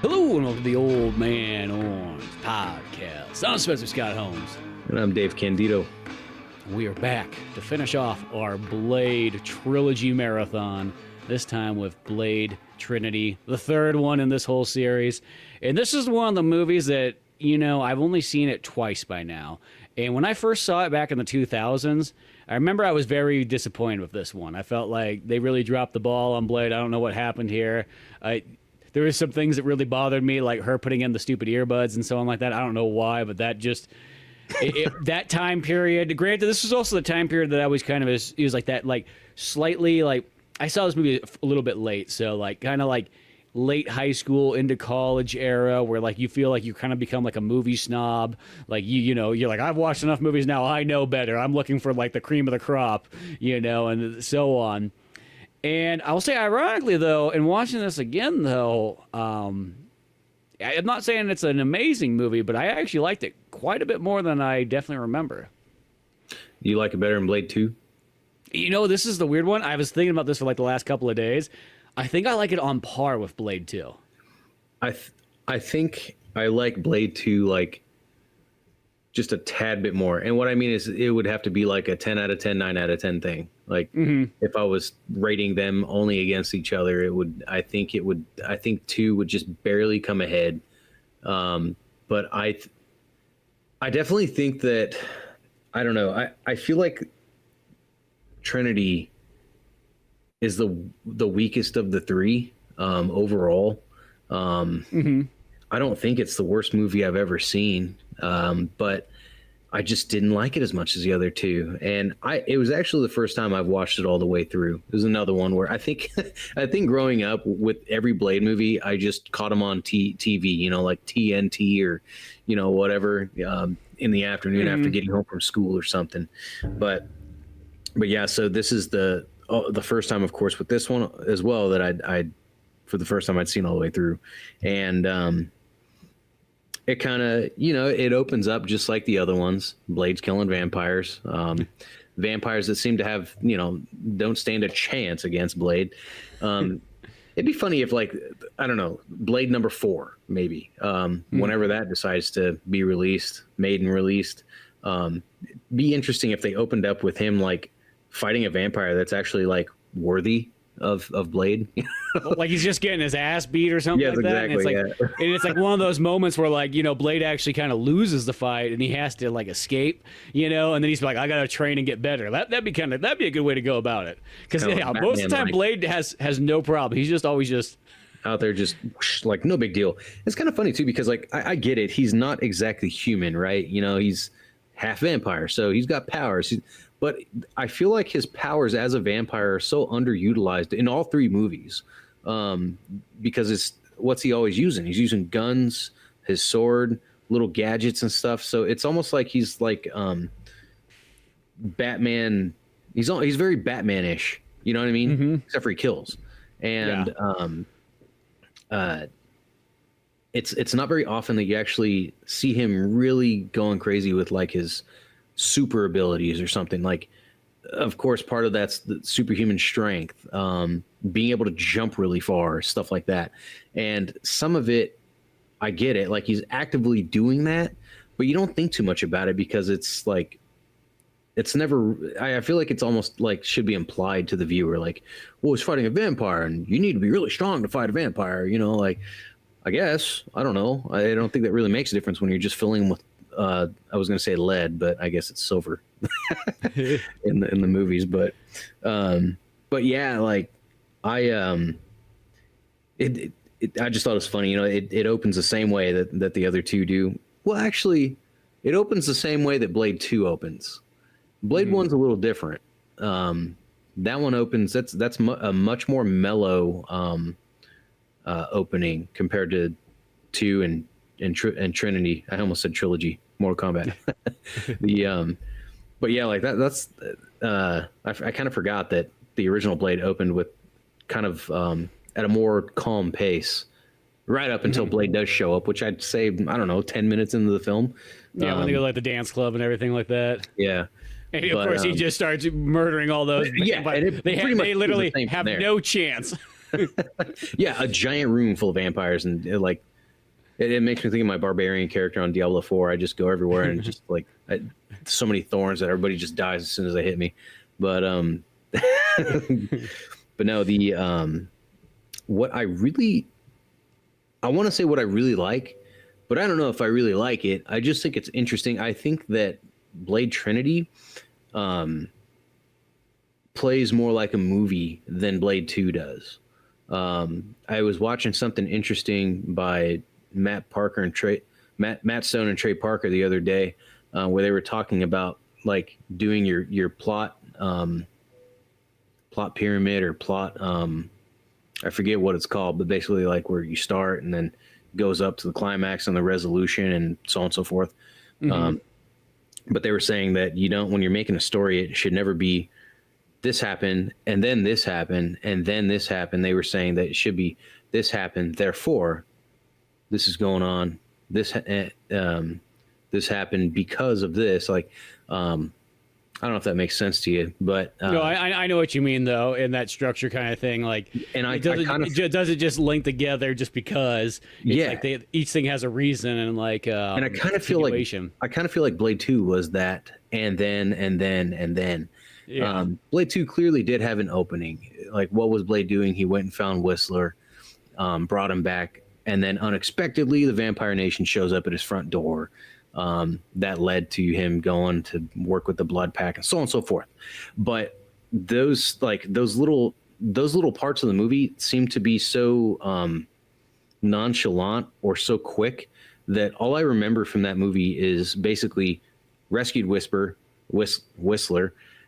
Hello and welcome to the Old Man Orange Podcast. I'm Spencer Scott Holmes. And I'm Dave Candido. We are back to finish off our Blade trilogy marathon, this time with Blade Trinity, the third one in this whole series. And this is one of the movies that, you know, I've only seen it twice by now. And when I first saw it back in the 2000s, I remember I was very disappointed with this one. I felt like they really dropped the ball on Blade. I don't know what happened here. There were some things that really bothered me, like her putting in the stupid earbuds and so on like that. I don't know why, but that just... that time period, granted, this was also the time period that I was kind of, it was like that, like, slightly, like, I saw this movie a little bit late, so, like, kind of like late high school into college era where, like, you feel like you kind of become like a movie snob. Like, you know, you're like, I've watched enough movies now, I know better. I'm looking for, like, the cream of the crop, you know, and so on. And I'll say, ironically, though, in watching this again, though, I'm not saying it's an amazing movie, but I actually liked it quite a bit more than I definitely remember. You like it better than Blade 2? You know, this is the weird one. I was thinking about this for like the last couple of days. I think I like it on par with Blade 2. I think I like Blade 2 like just a tad bit more. And what I mean is it would have to be like a 10 out of 10, 9 out of 10 thing. Like if I was rating them only against each other, I think 2 would just barely come ahead. But I definitely think that, I don't know. I feel like Trinity is the weakest of the three overall. I don't think it's the worst movie I've ever seen, but I just didn't like it as much as the other two. And it was actually the first time I've watched it all the way through. It was another one where I think growing up with every Blade movie, I just caught them on TV, you know, like TNT or, you know, whatever, in the afternoon after getting home from school or something. But yeah, so this is the first time, of course, with this one as well that I for the first time I'd seen all the way through. And it kind of, you know, it opens up just like the other ones. Blade's killing vampires. Vampires that seem to have, you know, don't stand a chance against Blade. It'd be funny if, like, I don't know, Blade number 4, maybe, whenever that decides to be made and released. Be interesting if they opened up with him, like, fighting a vampire that's actually, like, worthy of Blade. Like he's just getting his ass beat or something like that. Exactly, and it's like one of those moments where, like, you know, Blade actually kind of loses the fight and he has to, like, escape, you know, and then he's like, I gotta train and get better. That'd be a good way to go about it. Because most of the time Blade has no problem. He's just always just out there, just like no big deal. It's kind of funny too, because like I get it. He's not exactly human, right? You know, he's half vampire, so he's got powers. But I feel like his powers as a vampire are so underutilized in all 3 movies, because what's he always using? He's using guns, his sword, little gadgets and stuff. So it's almost like he's like Batman. He's very Batman-ish. You know what I mean? Except for he kills. And it's not very often that you actually see him really going crazy with like his super abilities or something. Like, of course, part of that's the superhuman strength, being able to jump really far, stuff like that. And some of it, I get it, like he's actively doing that, but you don't think too much about it because it's like, it's never, I feel like it's almost like should be implied to the viewer, like, well, he's fighting a vampire and you need to be really strong to fight a vampire, you know, like, I guess, I don't know. I don't think that really makes a difference when you're just filling him with I was going to say lead, but I guess it's silver in the movies. But yeah, like I just thought it was funny. You know, it opens the same way that the other two do. Well, actually, it opens the same way that Blade 2 opens. Blade 1's a little different. That one opens. That's a much more mellow opening compared to 2 and Trinity. I almost said trilogy. Mortal Kombat. But yeah, like that's I kind of forgot that the original Blade opened with kind of at a more calm pace right up until Blade does show up, which I'd say, I don't know, 10 minutes into the film. Yeah, when they go like the dance club and everything like that. Yeah. And of course he just starts murdering all those. Yeah, they literally have no chance. Yeah, a giant room full of vampires, and like It makes me think of my barbarian character on Diablo 4. I just go everywhere and just like so many thorns that everybody just dies as soon as they hit me. But but no, what I want to say what I really like, but I don't know if I really like it. I just think it's interesting. I think that Blade Trinity plays more like a movie than Blade 2 does. I was watching something interesting by Matt Stone and Trey Parker the other day, where they were talking about like doing your plot pyramid or plot. I forget what it's called, but basically like where you start and then goes up to the climax and the resolution and so on and so forth. Mm-hmm. But they were saying that when you're making a story, it should never be this happened and then this happened and then this happened. They were saying that it should be this happened, therefore this is going on. This happened because of this. Like, I don't know if that makes sense to you, but no, I know what you mean though, in that structure kind of thing. Like, and does it just link together just because? It's like each thing has a reason and like. And I kind of feel like Blade 2 was that, and then. Yeah. Blade 2 clearly did have an opening. Like, what was Blade doing? He went and found Whistler, brought him back, and then unexpectedly, the Vampire Nation shows up at his front door. That led to him going to work with the Blood Pack and so on and so forth. But those little parts of the movie seem to be so nonchalant or so quick that all I remember from that movie is basically rescued Whistler,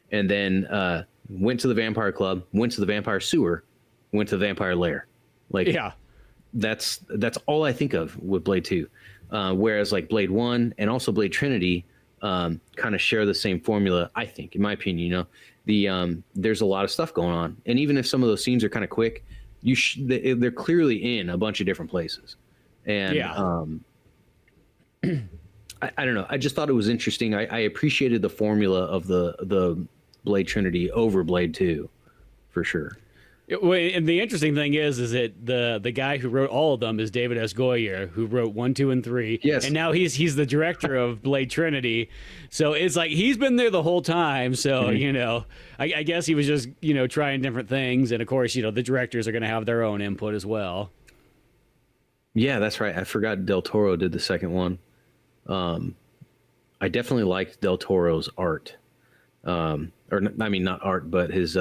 and then went to the vampire club, went to the vampire sewer, went to the vampire lair. Like, yeah, that's all I think of with Blade 2. Whereas like Blade 1 and also Blade Trinity kind of share the same formula, I think, in my opinion. There's a lot of stuff going on, and even if some of those scenes are kind of quick, they're clearly in a bunch of different places. And I don't know. I just thought it was interesting. I appreciated the formula of the Blade Trinity over Blade 2, for sure. And the interesting thing is that the guy who wrote all of them is David S. Goyer, who wrote 1, 2, and 3. Yes. And now he's the director of Blade Trinity. So it's like he's been there the whole time. So, I guess he was just, trying different things. And of course, the directors are going to have their own input as well. Yeah, that's right. I forgot Del Toro did the second one. I definitely liked Del Toro's art. Not art, but his...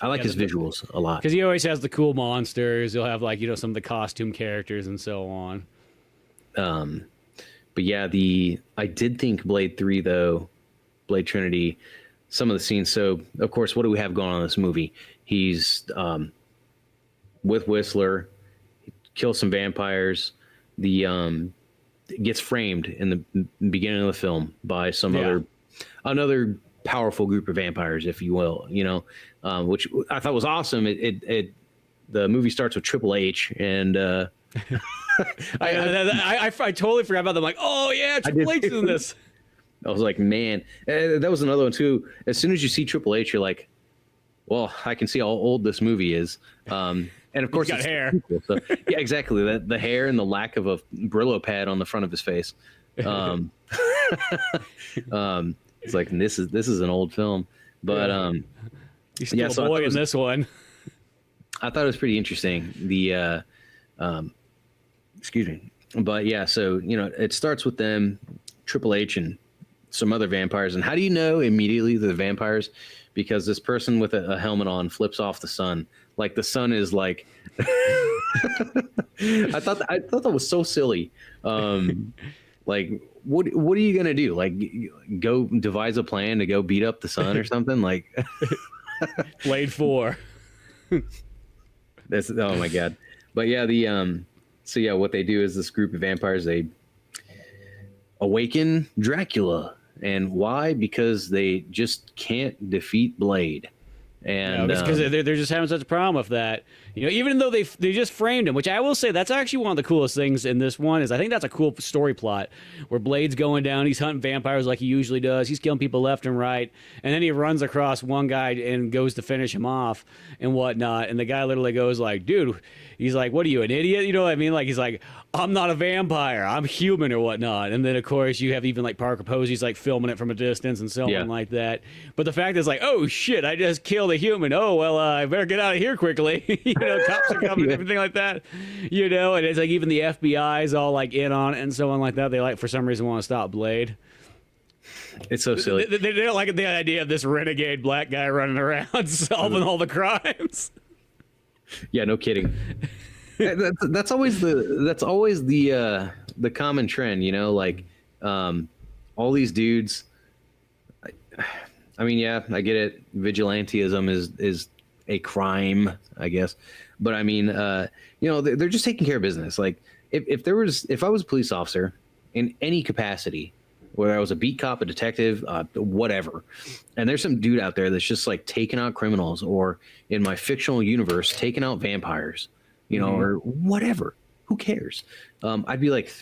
I like his visuals a lot. Because he always has the cool monsters. He'll have some of the costume characters and so on. But yeah, I did think Blade 3 though, Blade Trinity, some of the scenes. So of course, what do we have going on in this movie? He's with Whistler, he kills some vampires. Gets framed in the beginning of the film by another powerful group of vampires, if you will, which I thought was awesome. The movie starts with Triple H, and I totally forgot about them. Like, oh yeah, Triple H is in this. I was like, man, that was another one too. As soon as you see Triple H, you're like, well, I can see how old this movie is. And of course, he's got hair. So, yeah, exactly. The hair and the lack of a Brillo pad on the front of his face. It's like this is an old film, but he's still a boy in this one. I thought it was pretty interesting. Excuse me, but yeah. So it starts with them, Triple H, and some other vampires. And how do you know immediately they're the vampires? Because this person with a helmet on flips off the sun. Like the sun is like. I thought that was so silly. Like, what are you gonna do? Like, go devise a plan to go beat up the sun or something? Like, Blade 4. That's oh my god. But yeah, what they do is this group of vampires, they awaken Dracula. And why? Because they just can't defeat Blade. And because they're just having such a problem with that. Even though they just framed him, which I will say that's actually one of the coolest things in this one is I think that's a cool story plot where Blade's going down, he's hunting vampires like he usually does, he's killing people left and right, and then he runs across one guy and goes to finish him off and whatnot, and the guy literally goes like, dude, he's like, what are you, an idiot? You know what I mean? Like, he's like, I'm not a vampire, I'm human or whatnot. And then of course you have even like Parker Posey's like filming it from a distance and so on like that. But the fact is like, oh shit, I just killed a human. Oh well, I better get out of here quickly. Cops are coming and everything like that. And it's like even the FBI's all like in on it and so on like that. They like for some reason want to stop Blade. It's so silly. They don't like the idea of this renegade black guy running around solving all the crimes. Yeah, no kidding. That's always the common trend, like all these dudes. I mean, yeah, I get it. Vigilantism is a crime, I guess, but I mean, they're just taking care of business. Like if I was a police officer in any capacity, whether I was a beat cop, a detective, whatever, and there's some dude out there that's just like taking out criminals, or in my fictional universe, taking out vampires, or whatever. Who cares? I'd be like,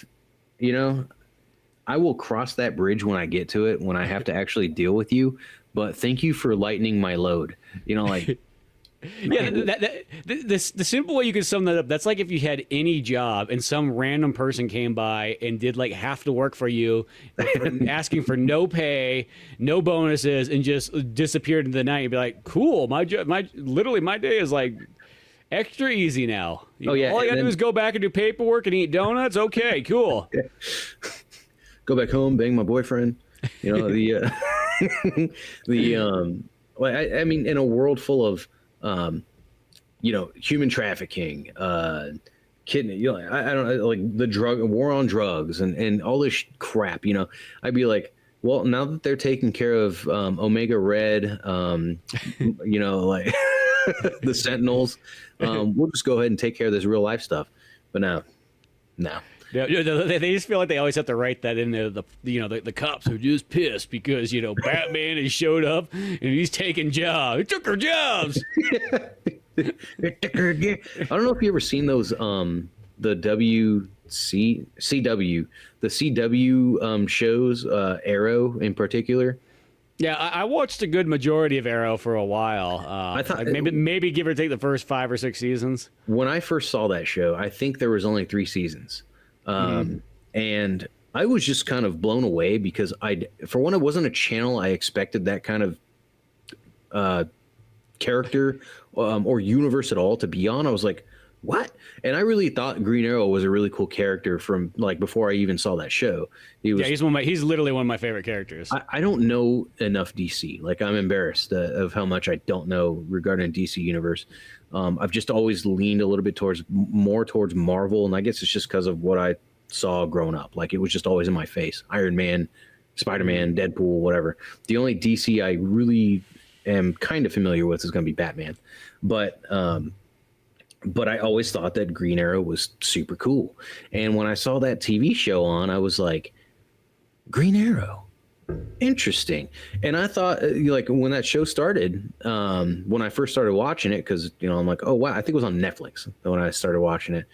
I will cross that bridge when I get to it, when I have to actually deal with you. But thank you for lightening my load. Like. Yeah, the simple way you could sum that up, that's like if you had any job and some random person came by and did like half the work for you, asking for no pay, no bonuses, and just disappeared into the night. You'd be like, cool, my day is like extra easy now. All I gotta do is go back and do paperwork and eat donuts. Okay, cool. Go back home, bang my boyfriend. I mean, in a world full of human trafficking, kidney, I don't know, like the war on drugs and all this crap, I'd be like, well, now that they're taking care of Omega Red, like the Sentinels, we'll just go ahead and take care of this real life stuff. But no. Yeah, they just feel like they always have to write that in there. The cops are just pissed because Batman has showed up and he's taking jobs. He took our jobs. I don't know if you ever seen those the CW shows, Arrow in particular. Yeah, I watched a good majority of Arrow for a while. I thought maybe give or take the first 5 or 6 seasons. When I first saw that show, I think there was only 3 seasons. And I was just kind of blown away because for one, it wasn't a channel I expected that kind of character or universe at all to be on. I was like, what? And I really thought Green Arrow was a really cool character from like before I even saw that show. He's literally one of my favorite characters. I don't know enough DC. Like, I'm embarrassed of how much I don't know regarding DC universe. I've just always leaned a little bit more towards Marvel, and I guess it's just because of what I saw growing up. Like, it was just always in my face. Iron Man, Spider-Man, Deadpool, whatever. The only DC I really am kind of familiar with is going to be Batman. But I always thought that Green Arrow was super cool. And when I saw that TV show on, I was like, Green Arrow, interesting. And I thought, like, when that show started, when I first started watching it, because, I'm like, oh, wow, I think it was on Netflix when I started watching it.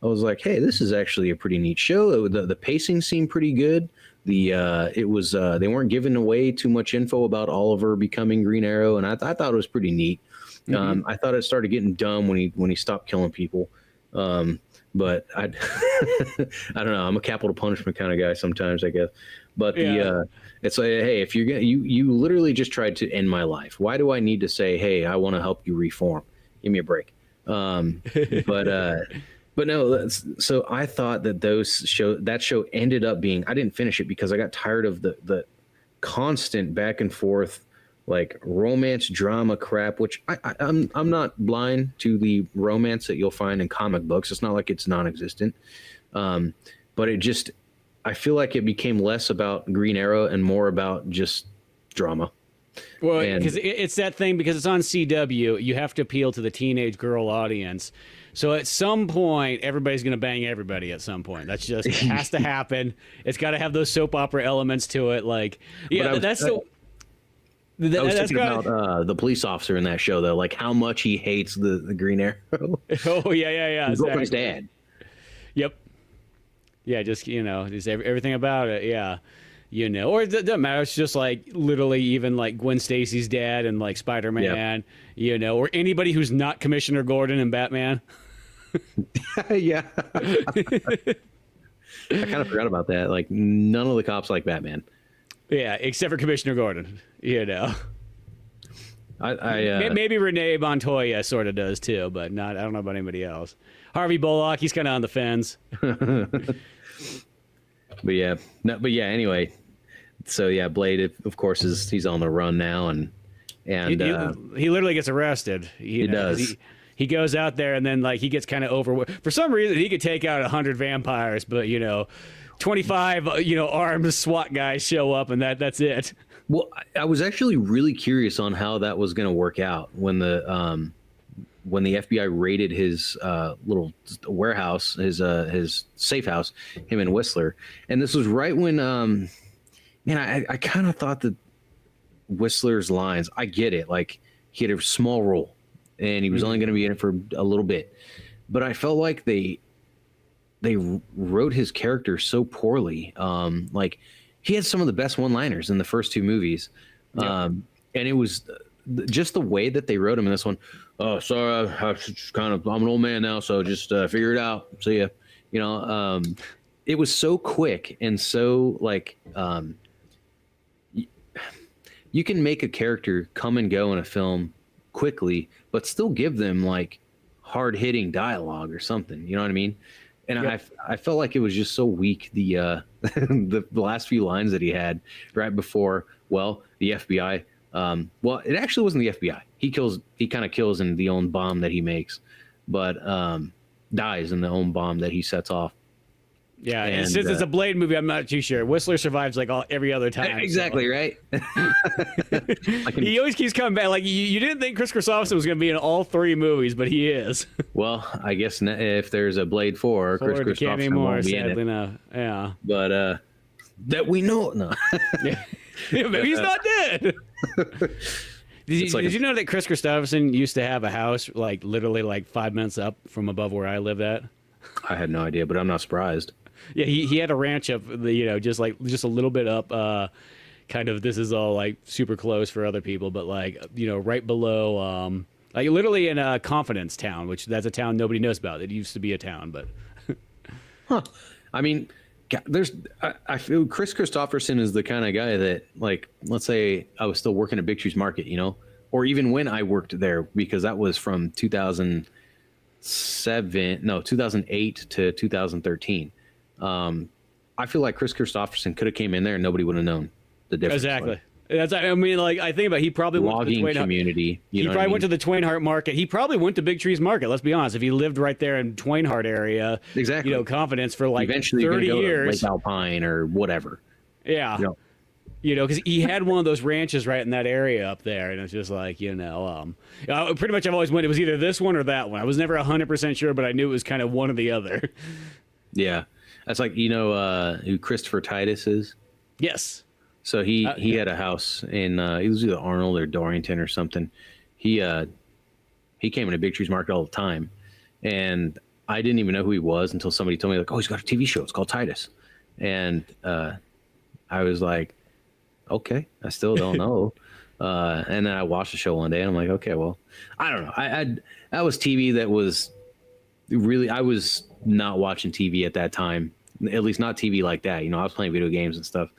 I was like, hey, this is actually a pretty neat show. The pacing seemed pretty good. They weren't giving away too much info about Oliver becoming Green Arrow, and I thought it was pretty neat. I thought it started getting dumb when he stopped killing people. But I don't know. I'm a capital punishment kind of guy sometimes, I guess. But it's like, hey, if you literally just tried to end my life. Why do I need to say, hey, I want to help you reform? Give me a break. But no. So I thought that that show ended up being. I didn't finish it because I got tired of the constant back and forth, like romance drama crap, which I'm not blind to the romance that you'll find in comic books. It's not like it's non-existent. But I feel like it became less about Green Arrow and more about just drama. Well, because it's that thing, because it's on CW, you have to appeal to the teenage girl audience. So at some point, everybody's going to bang everybody at some point. That's just, it has to happen. It's got to have those soap opera elements to it. Like, yeah, I was That's thinking about the police officer in that show, though, like how much he hates the Green Arrow. Oh yeah. His girlfriend's Exactly. dad. Yep. Yeah, just just everything about it. Yeah, or it doesn't matter. It's just like literally even like Gwen Stacy's dad and like Spider-Man. Or anybody who's not Commissioner Gordon and Batman. Yeah. I kind of forgot about that. Like none of the cops like Batman. Yeah, except for Commissioner Gordon. Maybe Renee Montoya sort of does too, but not. I don't know about anybody else. Harvey Bullock, he's kind of on the fence. But yeah, no, but yeah. Anyway, so yeah, Blade, of course, he's on the run now, and he literally gets arrested. He does. He goes out there and then like he gets kind of over. For some reason, he could take out 100 vampires, but 25 armed SWAT guys show up, and that's it. Well, I was actually really curious on how that was going to work out when the FBI raided his little warehouse, his safe house, him and Whistler, and this was right when I kind of thought that Whistler's lines, I get it, like he had a small role and he was only going to be in it for a little bit, but I felt like they wrote his character so poorly. Like he had some of the best one-liners in the first two movies, and it was just the way that they wrote him in this one. Oh, sorry, I'm an old man now, so just figure it out. See ya. It was so quick and so like you can make a character come and go in a film quickly, but still give them like hard-hitting dialogue or something. You know what I mean? And I felt like it was just so weak. The the last few lines that he had right before, well, the FBI. Well, it actually wasn't the FBI. He kind of kills in the own bomb that he makes, but dies in the own bomb that he sets off. Yeah, and since it's a Blade movie, I'm not too sure. Whistler survives like every other time. Exactly, so. Right? He always keeps coming back. Like you didn't think Kris Kristofferson was going to be in all three movies, but he is. Well, I guess if there's a Blade 4, Kris Kristofferson won't be in it. No. Yeah, but that we know. No. Yeah, maybe he's not dead. Did you know that Kris Kristofferson used to have a house like literally like 5 minutes up from above where I lived at? I had no idea, but I'm not surprised. Yeah, he had a ranch up, just a little bit up. Kind of, this is all like super close for other people, but like right below, like literally in Confidence Town, which that's a town nobody knows about. It used to be a town, but. Huh. I mean, I feel Kris Kristofferson is the kind of guy that, like, let's say I was still working at Big Trees Market, or even when I worked there, because that was from 2008 to 2013. I feel like Kris Kristofferson could have came in there and nobody would have known the difference. Exactly. That's, I mean, like, I think about he probably went to the community. He probably went to the Twain Harte Market. He probably went to Big Trees Market. Let's be honest. If he lived right there in Twain Harte area, exactly. Confidence for like eventually 30 go years, to Lake Alpine or whatever. Yeah. Because he had one of those ranches right in that area up there, and it's just like pretty much I've always went. It was either this one or that one. I was never 100% sure, but I knew it was kind of one or the other. Yeah, that's like who Christopher Titus is. Yes. So he had a house in it was either Arnold or Dorrington or something. He came into Big Trees Market all the time, and I didn't even know who he was until somebody told me, like, oh, he's got a TV show. It's called Titus, and I was like, okay, I still don't know. And then I watched the show one day, and I'm like, okay, well, I don't know. That was TV that was really, I was not watching TV at that time, at least not TV like that. I was playing video games and stuff.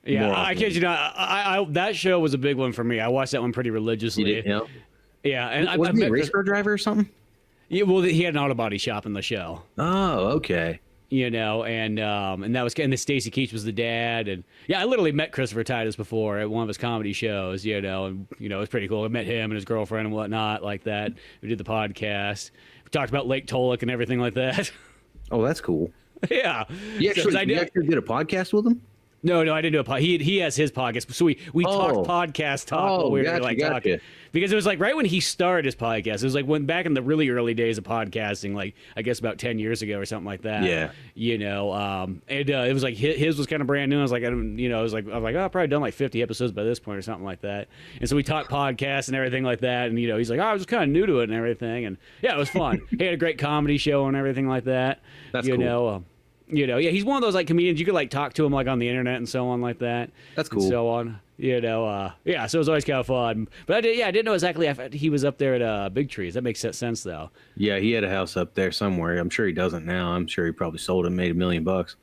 Yeah, I kid you not. I that show was a big one for me. I watched that one pretty religiously. You did, Yeah, and was he a race car driver or something? Yeah, well, he had an auto body shop in the show. Oh, okay. And that was, and the Stacy Keach was the dad, and I literally met Christopher Titus before at one of his comedy shows, and it was pretty cool. I met him and his girlfriend and whatnot like that. We did the podcast. We talked about Lake Tolek and everything like that. Oh, that's cool. Yeah. You actually did a podcast with him? No, I didn't do a pod. He has his podcast, so we talked podcast talk while we were like talking, because it was like right when he started his podcast. It was like when back in the really early days of podcasting, like I guess about 10 years ago or something like that. Yeah, you know, and it was like his was kind of brand new. I was like, I was like, oh, I've probably done like 50 episodes by this point or something like that. And so we talked podcasts and everything like that. And he's like, oh, I was kind of new to it and everything. And yeah, it was fun. He had a great comedy show and everything like that. That's cool. Yeah, he's one of those like comedians you could like talk to him like on the internet and so on like that. That's cool. And so on, yeah. So it was always kind of fun. But I didn't know exactly if he was up there at Big Trees. That makes sense though. Yeah, he had a house up there somewhere. I'm sure he doesn't now. I'm sure he probably sold it and made $1 million. But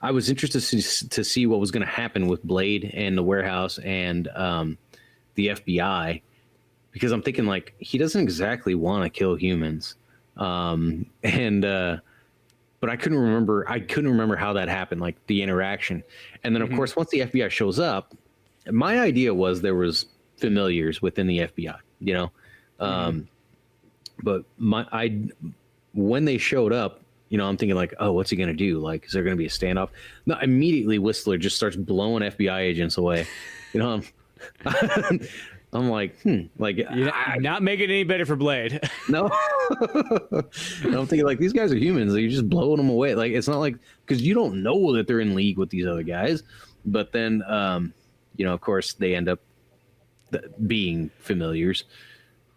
I was interested to see what was going to happen with Blade and the warehouse and the FBI, because I'm thinking like he doesn't exactly want to kill humans. But I couldn't remember how that happened, like the interaction. And then of course, once the FBI shows up, my idea was there was familiars within the FBI, but when they showed up, I'm thinking like, oh, what's he going to do? Like, is there going to be a standoff? No, immediately Whistler just starts blowing FBI agents away. I'm like, not making it any better for Blade. No. I'm thinking like these guys are humans. You're just blowing them away. Like it's not like, because you don't know that they're in league with these other guys. But then, of course, they end up being familiars,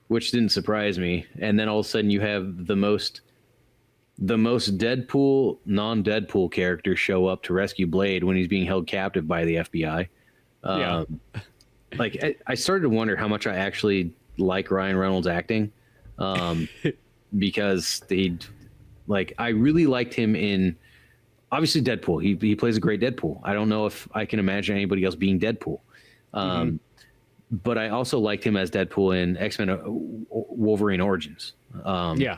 which didn't surprise me. And then all of a sudden, you have the most Deadpool, non-Deadpool character show up to rescue Blade when he's being held captive by the FBI. Like I started to wonder how much I actually like Ryan Reynolds acting, because I really liked him in obviously Deadpool. He plays a great Deadpool. I don't know if I can imagine anybody else being Deadpool. But I also liked him as Deadpool in X-Men Wolverine Origins. I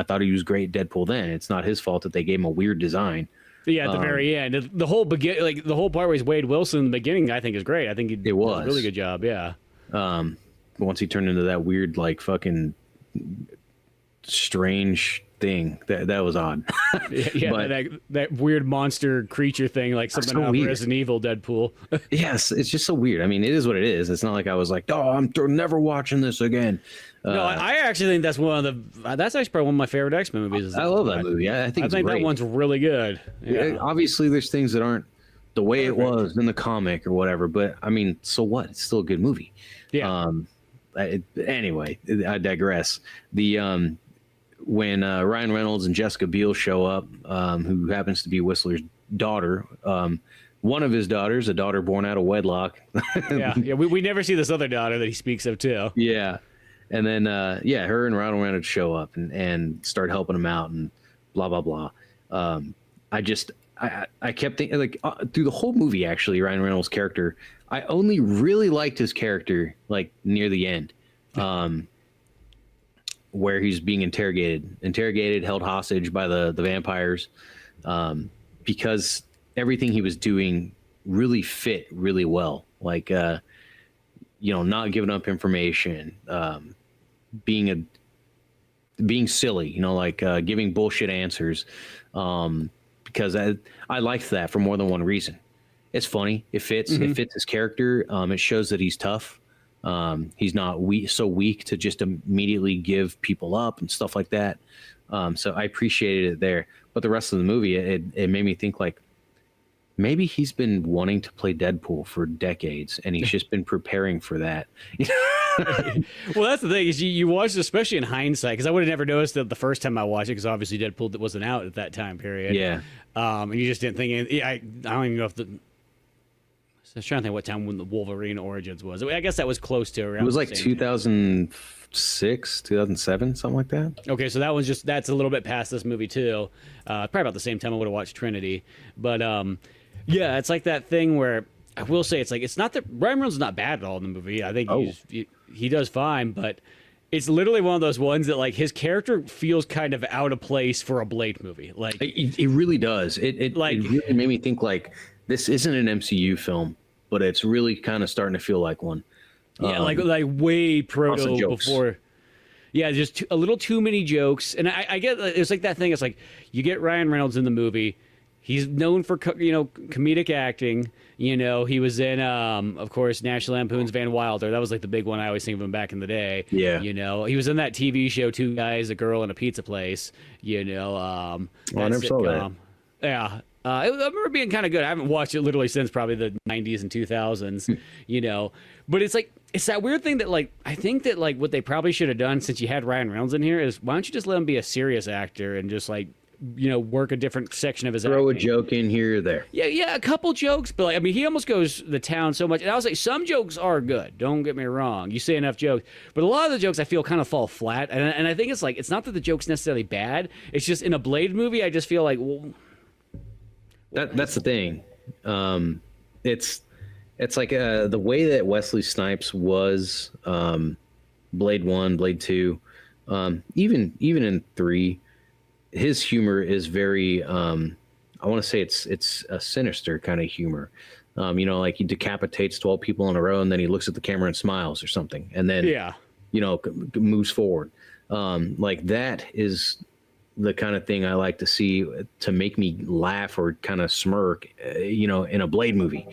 thought he was great Deadpool then. It's not his fault that they gave him a weird design. Yeah, at the very end, the whole the whole part where he's Wade Wilson in the beginning, I think is great. I think he did a really good job. Yeah. Once he turned into that weird, like fucking strange thing, that was odd. Yeah, but, that weird monster creature thing, like something out of Resident Evil Deadpool. Yes, it's just so weird. I mean, it is what it is. It's not like I was like, oh, I'm never watching this again. No, I actually think that's that's actually probably one of my favorite X-Men movies. I love that movie. I think that one's really good. Yeah. Obviously, there's things that aren't the way it was in the comic or whatever, but I mean, so what? It's still a good movie. Yeah. Anyway, I digress. When Ryan Reynolds and Jessica Biel show up, who happens to be Whistler's daughter, one of his daughters, a daughter born out of wedlock. We never see this other daughter that he speaks of too. Yeah. And then, her and Ryan Reynolds show up and start helping him out and blah, blah, blah. I kept thinking, like, through the whole movie, actually, Ryan Reynolds' character, I only really liked his character, like, near the end, where he's being interrogated, held hostage by the vampires, because everything he was doing really fit really well. Like, not giving up information, being silly, giving bullshit answers, because I liked that for more than one reason. It's funny. It fits. It fits his character. It shows that he's tough. He's not so weak to just immediately give people up and stuff like that. So I appreciated it there. But the rest of the movie, it made me think like, maybe he's been wanting to play Deadpool for decades, and he's just been preparing for that. Well, that's the thing is you watch it, especially in hindsight, because I would have never noticed it the first time I watched it, because obviously Deadpool wasn't out at that time period. Yeah. And you just didn't think. I don't even know if I was trying to think what time when the Wolverine Origins was. I guess that was close to around. It was like 2006, 2007, something like that. Okay, so that's a little bit past this movie too. Probably about the same time I would have watched Trinity, but yeah, it's like that thing where I will say it's not that Ryan Reynolds is not bad at all in the movie. I think he does fine, but it's literally one of those ones that like his character feels kind of out of place for a Blade movie. Like it really does. It really made me think like this isn't an MCU film, but it's really kind of starting to feel like one. Yeah, like way proto before. Yeah, just a little too many jokes, and I get it's like that thing. It's like you get Ryan Reynolds in the movie. He's known for comedic acting. He was in, of course, National Lampoon's Van Wilder. That was like the big one I always think of him back in the day. Yeah. He was in that TV show, Two Guys, a Girl, and a Pizza Place. I never saw that. Yeah. I remember being kind of good. I haven't watched it literally since probably the 90s and 2000s, But it's like, it's that weird thing that, like, I think that, like, what they probably should have done since you had Ryan Reynolds in here is why don't you just let him be a serious actor and just, like, work a different section of his Throw acting. a joke in here or there. Yeah, a couple jokes, but, like, I mean, he almost goes the town so much. And I was like, some jokes are good. Don't get me wrong. You say enough jokes. But a lot of the jokes I feel kind of fall flat. And I think it's like, it's not that the joke's necessarily bad. It's just in a Blade movie, I just feel like, well... That's the thing. It's like the way that Wesley Snipes was Blade 1, Blade 2, even in 3, his humor is very I want to say it's a sinister kind of humor. Like he decapitates 12 people in a row and then he looks at the camera and smiles or something and then moves forward. Like that is the kind of thing I like to see to make me laugh or kind of smirk, in a Blade movie.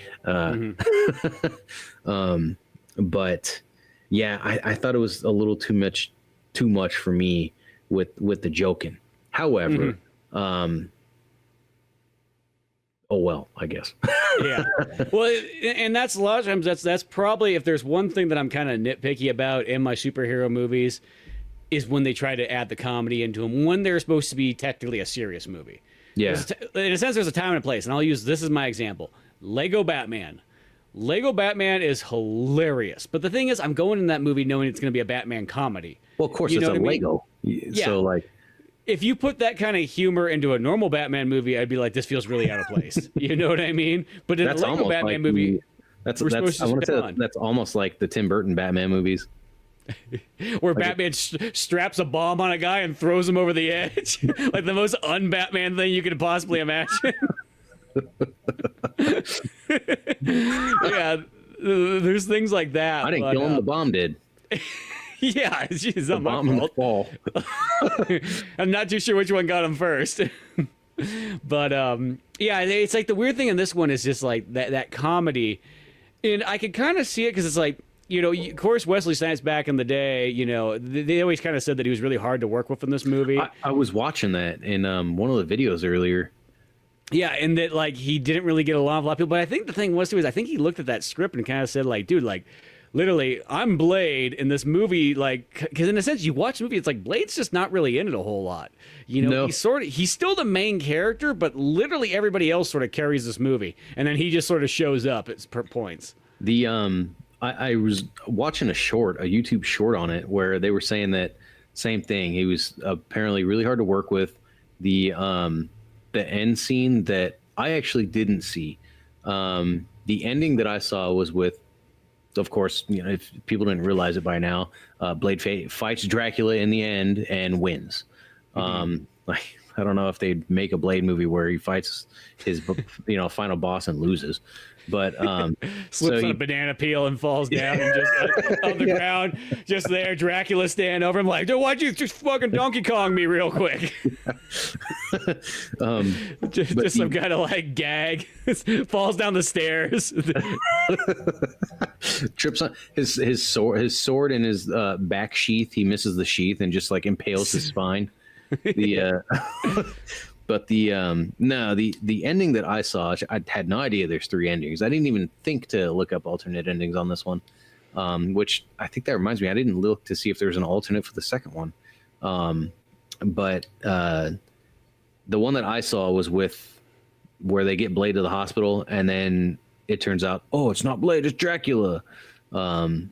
But yeah, I thought it was a little too much for me with the joking. However, oh well, I guess. Yeah. Well, and that's a lot of times that's probably, if there's one thing that I'm kind of nitpicky about in my superhero movies, is when they try to add the comedy into them when they're supposed to be technically a serious movie. Yeah. In a sense, there's a time and a place, and I'll use this as my example. Lego Batman. Lego Batman is hilarious, but the thing is, I'm going in that movie knowing it's going to be a Batman comedy. Well, of course, it's a Lego. Yeah. So, like, if you put that kind of humor into a normal Batman movie, I'd be like, this feels really out of place. You know what I mean? But in a Lego Batman movie, that's almost like the Tim Burton Batman movies. Where Batman straps a bomb on a guy and throws him over the edge. Like the most un-Batman thing you could possibly imagine. Yeah, there's things like that. I didn't kill him, the bomb did. Yeah, it's the bomb in the fall. I'm not too sure which one got him first. But yeah, it's like the weird thing in this one is just like that comedy. And I could kind of see it because it's like, of course, Wesley Snipes back in the day, they always kind of said that he was really hard to work with in this movie. I was watching that in one of the videos earlier. Yeah, and that, like, he didn't really get along with a lot of people. But I think the thing was, too, is I think he looked at that script and kind of said, like, dude, like, literally, I'm Blade in this movie, like, because in a sense, you watch the movie, it's like Blade's just not really in it a whole lot. No. He's still the main character, but literally everybody else sort of carries this movie. And then he just sort of shows up at points. I was watching a YouTube short on it where they were saying that same thing. He was apparently really hard to work with. The end scene that I actually didn't see. The ending that I saw was with, of course, if people didn't realize it by now, Blade fights Dracula in the end and wins. Like, I don't know if they'd make a Blade movie where he fights his final boss and loses. But slips on a banana peel and falls down and just on the ground, just there. Dracula stand over him like, why'd you just fucking Donkey Kong me real quick? Just some kind of like gag. Falls down the stairs. Trips on his sword in his back sheath. He misses the sheath and just like impales his spine. But the ending that I saw, I had no idea there's 3 endings. I didn't even think to look up alternate endings on this one, which I think that reminds me, I didn't look to see if there was an alternate for the second one. But the one that I saw was with where they get Blade to the hospital, and then it turns out, oh, it's not Blade, it's Dracula. And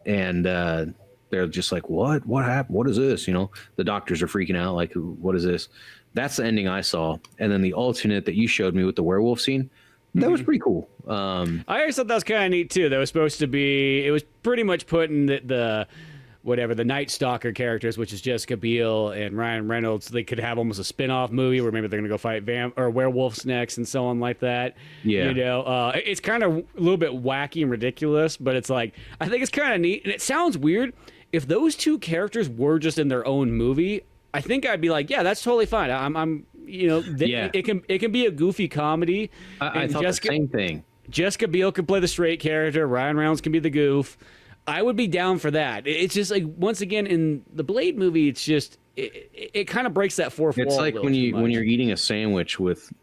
they're just like, what happened? What is this? The doctors are freaking out. Like, what is this? That's the ending I saw. And then the alternate that you showed me with the werewolf scene, that was pretty cool. I always thought that was kind of neat too. That was supposed to be, it was pretty much putting the Night Stalker characters, which is Jessica Biel and Ryan Reynolds. They could have almost a spin-off movie where maybe they're going to go fight werewolves next and so on like that. Yeah. It's kind of a little bit wacky and ridiculous, but it's like, I think it's kind of neat. And it sounds weird. if those two characters were just in their own movie, I think I'd be like, yeah, that's totally fine. I'm it can be a goofy comedy. I thought the same thing. Jessica Biel could play the straight character. Ryan Reynolds can be the goof. I would be down for that. It's just like, once again, in the Blade movie, it's just it kind of breaks that fourth wall. It's like when you're eating a sandwich with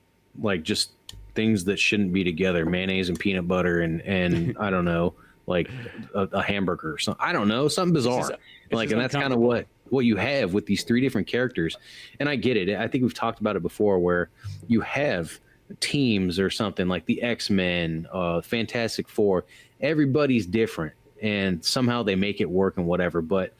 like just things that shouldn't be together, mayonnaise and peanut butter and I don't know, like a hamburger or something. I don't know, something bizarre. And that's kind of what you have with these three different characters. And I get it. I think we've talked about it before, where you have teams or something like the X-Men, Fantastic Four. Everybody's different, and somehow they make it work and whatever. But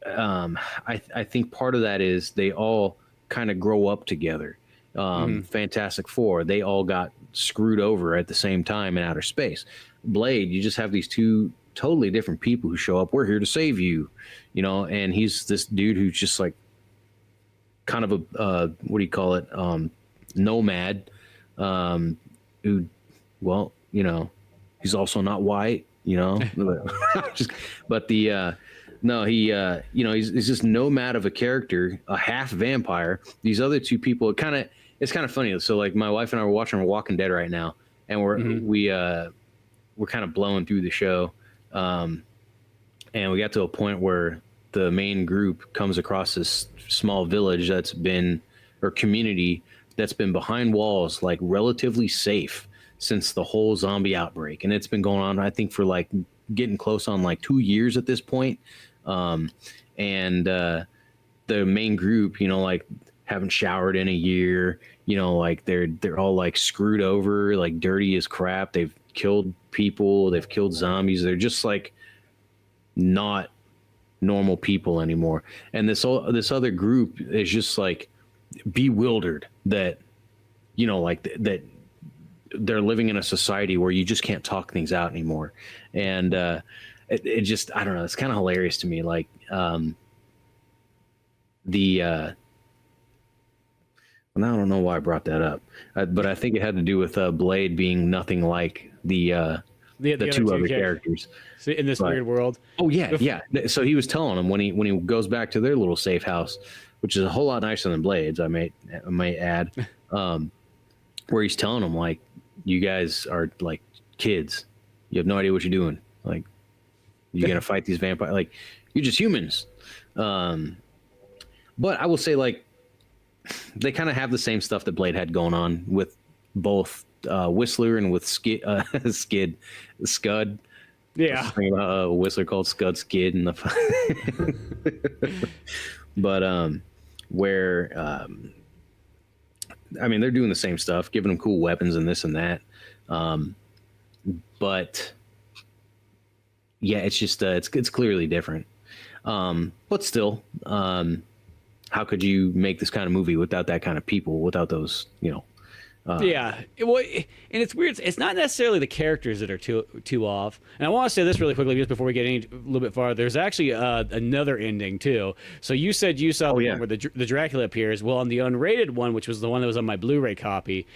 I think part of that is they all kind of grow up together. Fantastic Four, they all got screwed over at the same time in outer space. Blade, you just have these two totally different people who show up. We're here to save you, and he's this dude who's just like kind of a what do you call it, nomad, who, well, he's also not white, but the no, he's this nomad of a character, a half vampire. These other two people, it's kind of funny. So like my wife and I were watching Walking Dead right now, and we're kind of blowing through the show, and we got to a point where the main group comes across this small village community that's been behind walls, like relatively safe since the whole zombie outbreak, and it's been going on, I think, for like getting close on like 2 years at this point. And the main group, like haven't showered in a year, like they're all like screwed over, like dirty as crap. They've killed people, they've killed zombies. They're just like not normal people anymore. And this other group is just like bewildered that, that they're living in a society where you just can't talk things out anymore. And it just, I don't know, it's kind of hilarious to me. Like I don't know why I brought that up, but I think it had to do with Blade being nothing like the two other characters in this weird world. Oh yeah, yeah. So he was telling them when he goes back to their little safe house, which is a whole lot nicer than Blade's, I might add, where he's telling them, like, you guys are like kids. You have no idea what you're doing. Like, you're gonna fight these vampires. Like, you're just humans. But I will say, like, they kind of have the same stuff that Blade had going on with both Whistler and with Scud. Yeah, Whistler called Scud Skid, and but where I mean, they're doing the same stuff, giving them cool weapons and this and that. But yeah, it's just it's clearly different. But still, how could you make this kind of movie without that kind of people, without those, yeah. And it's weird. It's not necessarily the characters that are too off. And I want to say this really quickly, just before we get a little bit farther. There's actually another ending too. So you said you saw the one where the Dracula appears. Well, on the unrated one, which was the one that was on my Blu-ray copy,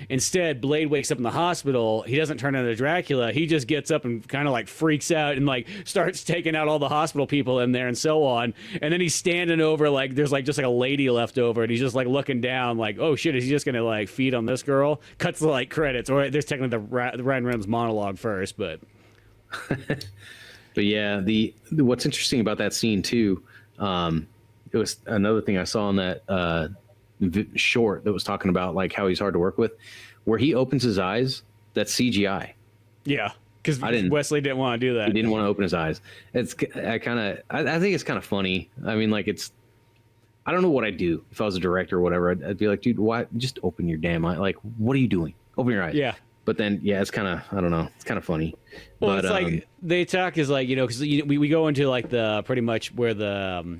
instead Blade wakes up in the hospital. He doesn't turn into Dracula. He just gets up and kind of like freaks out and like starts taking out all the hospital people in there and so on. And then he's standing over, like, there's like just like a lady left over, and he's just like looking down, like, oh shit, is he just gonna like feed on this girl? Cuts the like credits, or there's technically the Ryan Reynolds monologue first, but but yeah, what's interesting about that scene too, it was another thing I saw in that short that was talking about like how he's hard to work with, where he opens his eyes. That's CGI. Yeah, because Wesley didn't want to do that. He didn't want to open his eyes. I think it's kind of funny. I mean, like, I don't know what I'd do if I was a director or whatever. I'd be like, dude, why? Just open your damn eye. Like, what are you doing? Open your eyes. Yeah. But then, yeah, it's kind of, I don't know. It's kind of funny. Well, but, it's like they talk is like, because we go into like the pretty much where the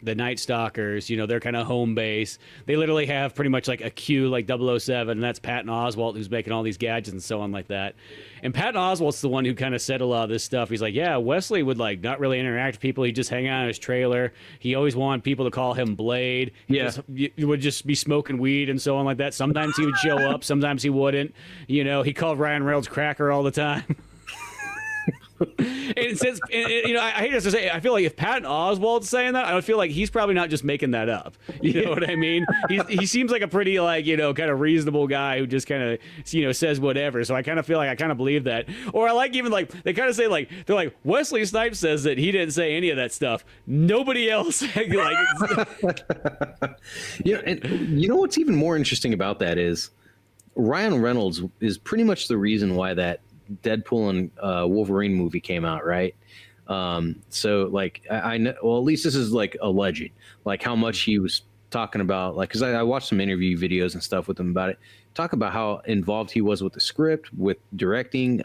Night Stalkers, their kind of home base. They literally have pretty much like a Q, like 007, and that's Patton Oswalt, who's making all these gadgets and so on like that. And Patton Oswalt's the one who kind of said a lot of this stuff. He's like, yeah, Wesley would like not really interact with people. He'd just hang out in his trailer. He always wanted people to call him Blade. He would just be smoking weed and so on like that. Sometimes he would show up, sometimes he wouldn't. He called Ryan Reynolds Cracker all the time. And since I hate to say, I feel like if Patton Oswalt's saying that, I feel like he's probably not just making that up. You know what I mean? He seems like a pretty kind of reasonable guy who just kind of says whatever. So I kind of feel like I kind of believe that. Or I like even like they kind of say they're like Wesley Snipes says that he didn't say any of that stuff. Nobody else And you know what's even more interesting about that is Ryan Reynolds is pretty much the reason why that Deadpool and Wolverine movie came out, right? So like I know, well, at least this is like alleged, like how much he was talking about, like, because I watched some interview videos and stuff with him about it, talk about how involved he was with the script, with directing,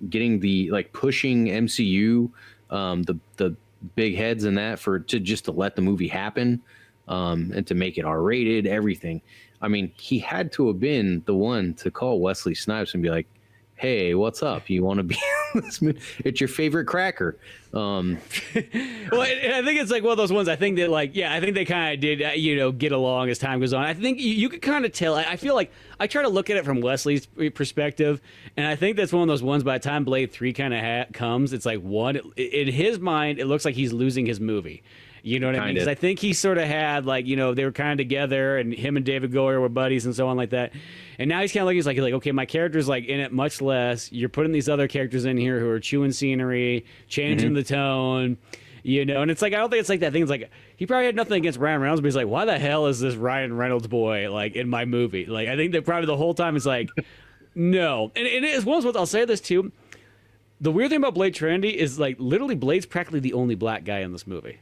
getting the pushing MCU, the big heads in that to let the movie happen, and to make it R-rated, everything. I mean, he had to have been the one to call Wesley Snipes and be like, "Hey, what's up? You want to be in this movie? It's your favorite cracker." Well, and I think it's like one of those ones. I think that I think they kind of did, get along as time goes on. I think you could kind of tell. I feel like I try to look at it from Wesley's perspective, and I think that's one of those ones. By the time Blade 3 kind of comes, it's like in his mind, it looks like he's losing his movie. You know what I mean? Because I think he sort of had they were kind of together, and him and David Goyer were buddies and so on like that. And now he's kind of he's like, okay, my character's in it much less. You're putting these other characters in here who are chewing scenery, changing the tone, And it's like I don't think it's like that thing. It's like he probably had nothing against Ryan Reynolds, but he's like, why the hell is this Ryan Reynolds boy in my movie? I think that probably the whole time it's like, no. And as well as what I'll say this too. The weird thing about Blade Trinity is literally Blade's practically the only black guy in this movie.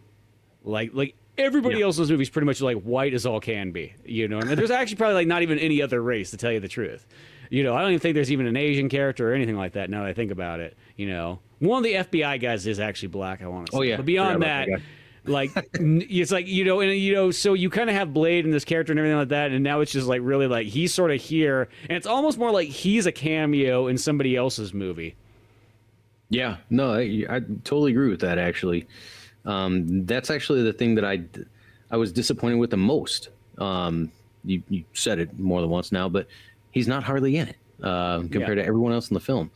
Like everybody else in this movie is pretty much white as all can be, And there's actually probably not even any other race, to tell you the truth. I don't even think there's even an Asian character or anything like that. Now that I think about it, one of the FBI guys is actually black. I want to say. Oh yeah. But beyond that, it's so you kind of have Blade and this character and everything like that, and now it's just really he's sort of here, and it's almost more like he's a cameo in somebody else's movie. Yeah, no, I totally agree with that. Actually, that's actually the thing that I was disappointed with the most. You said it more than once now, but he's not hardly in it compared to everyone else in the film.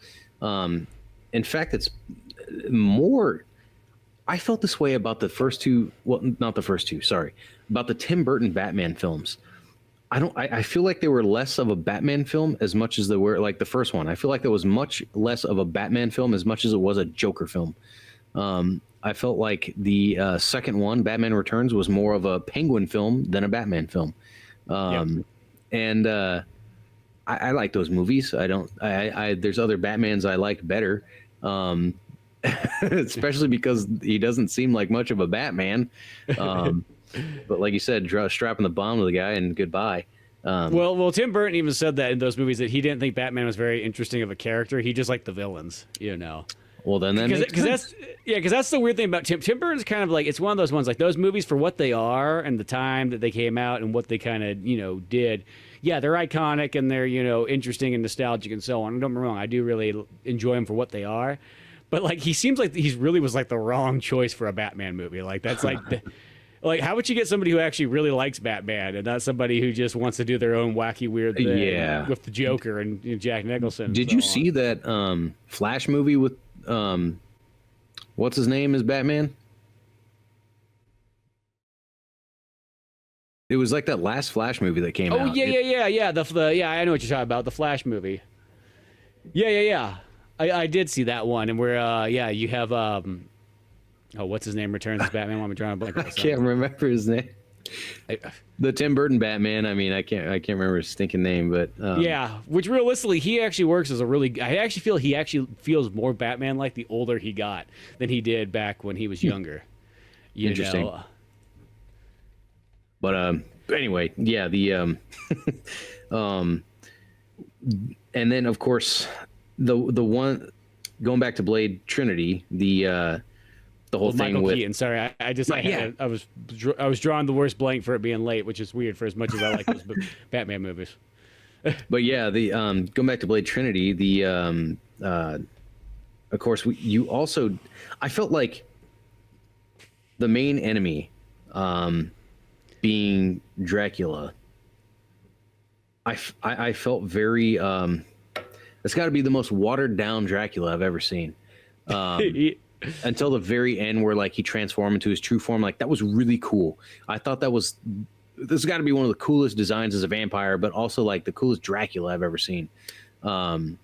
In fact, it's more. I felt this way about the first two. Well, not the first two. Sorry, about the Tim Burton Batman films. I feel like they were less of a Batman film as much as they were the first one. I feel like there was much less of a Batman film as much as it was a Joker film. I felt like the second one, Batman Returns, was more of a Penguin film than a Batman film. And I like those movies. There's other Batmans I like better. Especially because he doesn't seem like much of a Batman. But like you said, strapping the bomb to the guy and goodbye. Well, Tim Burton even said that in those movies that he didn't think Batman was very interesting of a character. He just liked the villains, Well, then that makes sense. Because that's the weird thing about Tim Burton's kind of it's one of those ones those movies for what they are and the time that they came out and what they kind of did. Yeah, they're iconic and they're interesting and nostalgic and so on. Don't get me wrong, I do really enjoy them for what they are. But he seems like he really was the wrong choice for a Batman movie. That's how would you get somebody who actually really likes Batman and not somebody who just wants to do their own wacky weird thing with the Joker and Jack Nicholson? Did you see that Flash movie with what's his name as Batman? It was that last Flash movie that came out. Oh yeah. The I know what you're talking about. The Flash movie. Yeah. I did see that one, and where you have what's his name returns as Batman. I'm drawing a blank. I can't remember his name. The Tim Burton Batman. I mean, I can't remember his stinking name, but which realistically, he actually works as I actually feel he actually feels more Batman like the older he got than he did back when he was younger. Interesting. But anyway, yeah, the and then of course the one going back to Blade Trinity, the whole thing Michael with Keaton. Sorry, I was drawing the worst blank for it being late, which is weird for as much as I like those Batman movies. But yeah, the going back to Blade Trinity, the of course you also, I felt like the main enemy being Dracula, I felt very it's got to be the most watered down Dracula I've ever seen. Until the very end where like he transformed into his true form. Like that was really cool. I thought this has got to be one of the coolest designs as a vampire, but also like the coolest Dracula I've ever seen, in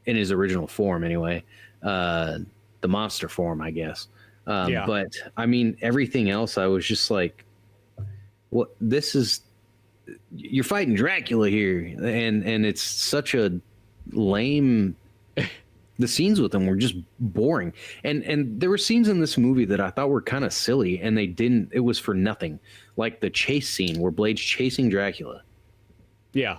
his original form anyway, the monster form, I guess. But I mean, everything else, I was just like, what, you're fighting Dracula here. And it's such a lame, the scenes with them were just boring. And there were scenes in this movie that I thought were kind of silly, and it was for nothing. Like the chase scene where Blade's chasing Dracula. Yeah.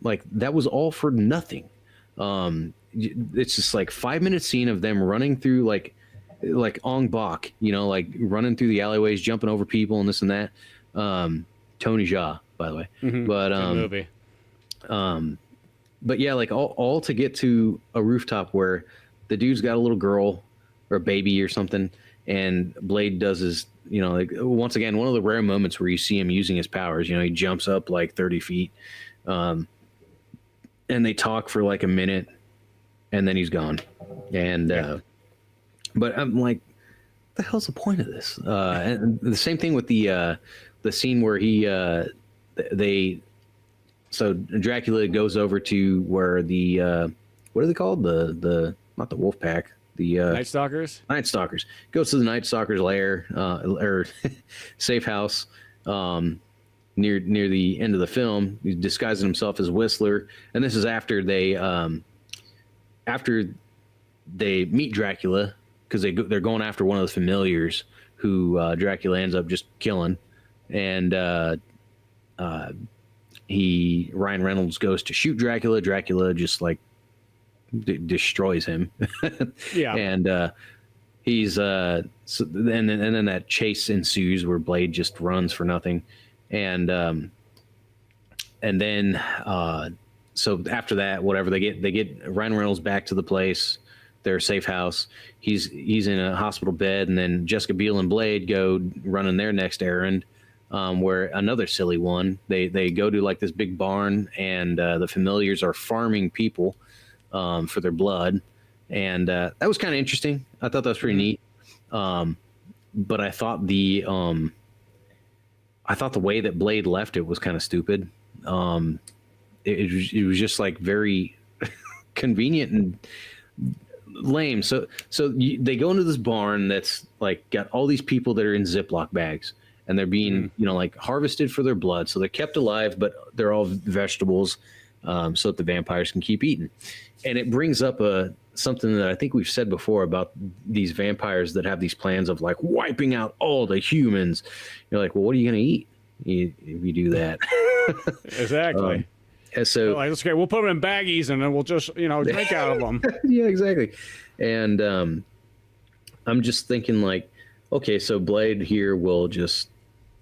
Like that was all for nothing. It's just like 5-minute scene of them running through like Ong Bak, like running through the alleyways, jumping over people and this and that. Tony Jaa, by the way. Mm-hmm. But movie. But yeah, like all to get to a rooftop where the dude's got a little girl or a baby or something, and Blade does his, like once again, one of the rare moments where you see him using his powers. He jumps up like 30 feet, and they talk for like a minute, and then he's gone. And but I'm like, what the hell's the point of this? And the same thing with the scene where so Dracula goes over to where the what are they called? The not the wolf pack, the Night Stalkers. Night Stalkers. Goes to the Night Stalkers lair or safe house near the end of the film. He's disguising himself as Whistler, and this is after they meet Dracula, because they're going after one of the familiars who Dracula ends up just killing, and Ryan Reynolds goes to shoot Dracula. Dracula just like destroys him. Yeah. And he's and then that chase ensues where Blade just runs for nothing. And then so after that, whatever, they get Ryan Reynolds back to the place, their safe house. He's in a hospital bed, and then Jessica Biel and Blade go running their next errand. Where another silly one, they go to like this big barn, and the familiars are farming people for their blood, and that was kind of interesting. I thought that was pretty neat. But I thought the way that Blade left it was kind of stupid. It was just like very convenient and lame. So they go into this barn that's like got all these people that are in Ziploc bags, and they're being, like harvested for their blood. So they're kept alive, but they're all vegetables, so that the vampires can keep eating. And it brings up something that I think we've said before about these vampires that have these plans of like wiping out all the humans. You're like, well, what are you going to eat if you do that? Exactly. So like, that's great. We'll put them in baggies, and then we'll just, drink out of them. Yeah, exactly. And I'm just thinking like, okay, so Blade here will just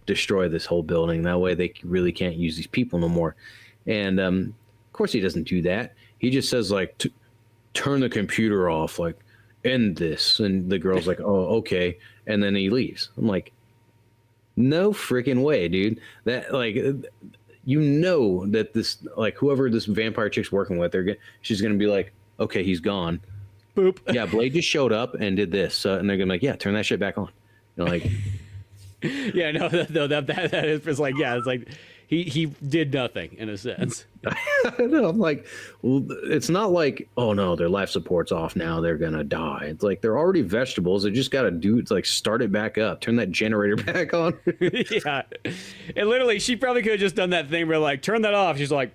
destroy this whole building. That way they really can't use these people no more. And of course he doesn't do that. He just says like, turn the computer off, like end this. And the girl's like, oh, okay. And then he leaves. I'm like, no freaking way, dude. That like, that this, like whoever this vampire chick's working with, she's going to be like, okay, he's gone. Boop. Yeah, Blade just showed up and did this. And they're going to be like, yeah, turn that shit back on. Like, yeah, no, that is like, yeah, it's like he did nothing in a sense. I know. I'm like, well, it's not like, oh no, their life support's off now, they're gonna die. It's like they're already vegetables. They just gotta start it back up, turn that generator back on. Yeah, and literally, she probably could have just done that thing where like, turn that off. She's like,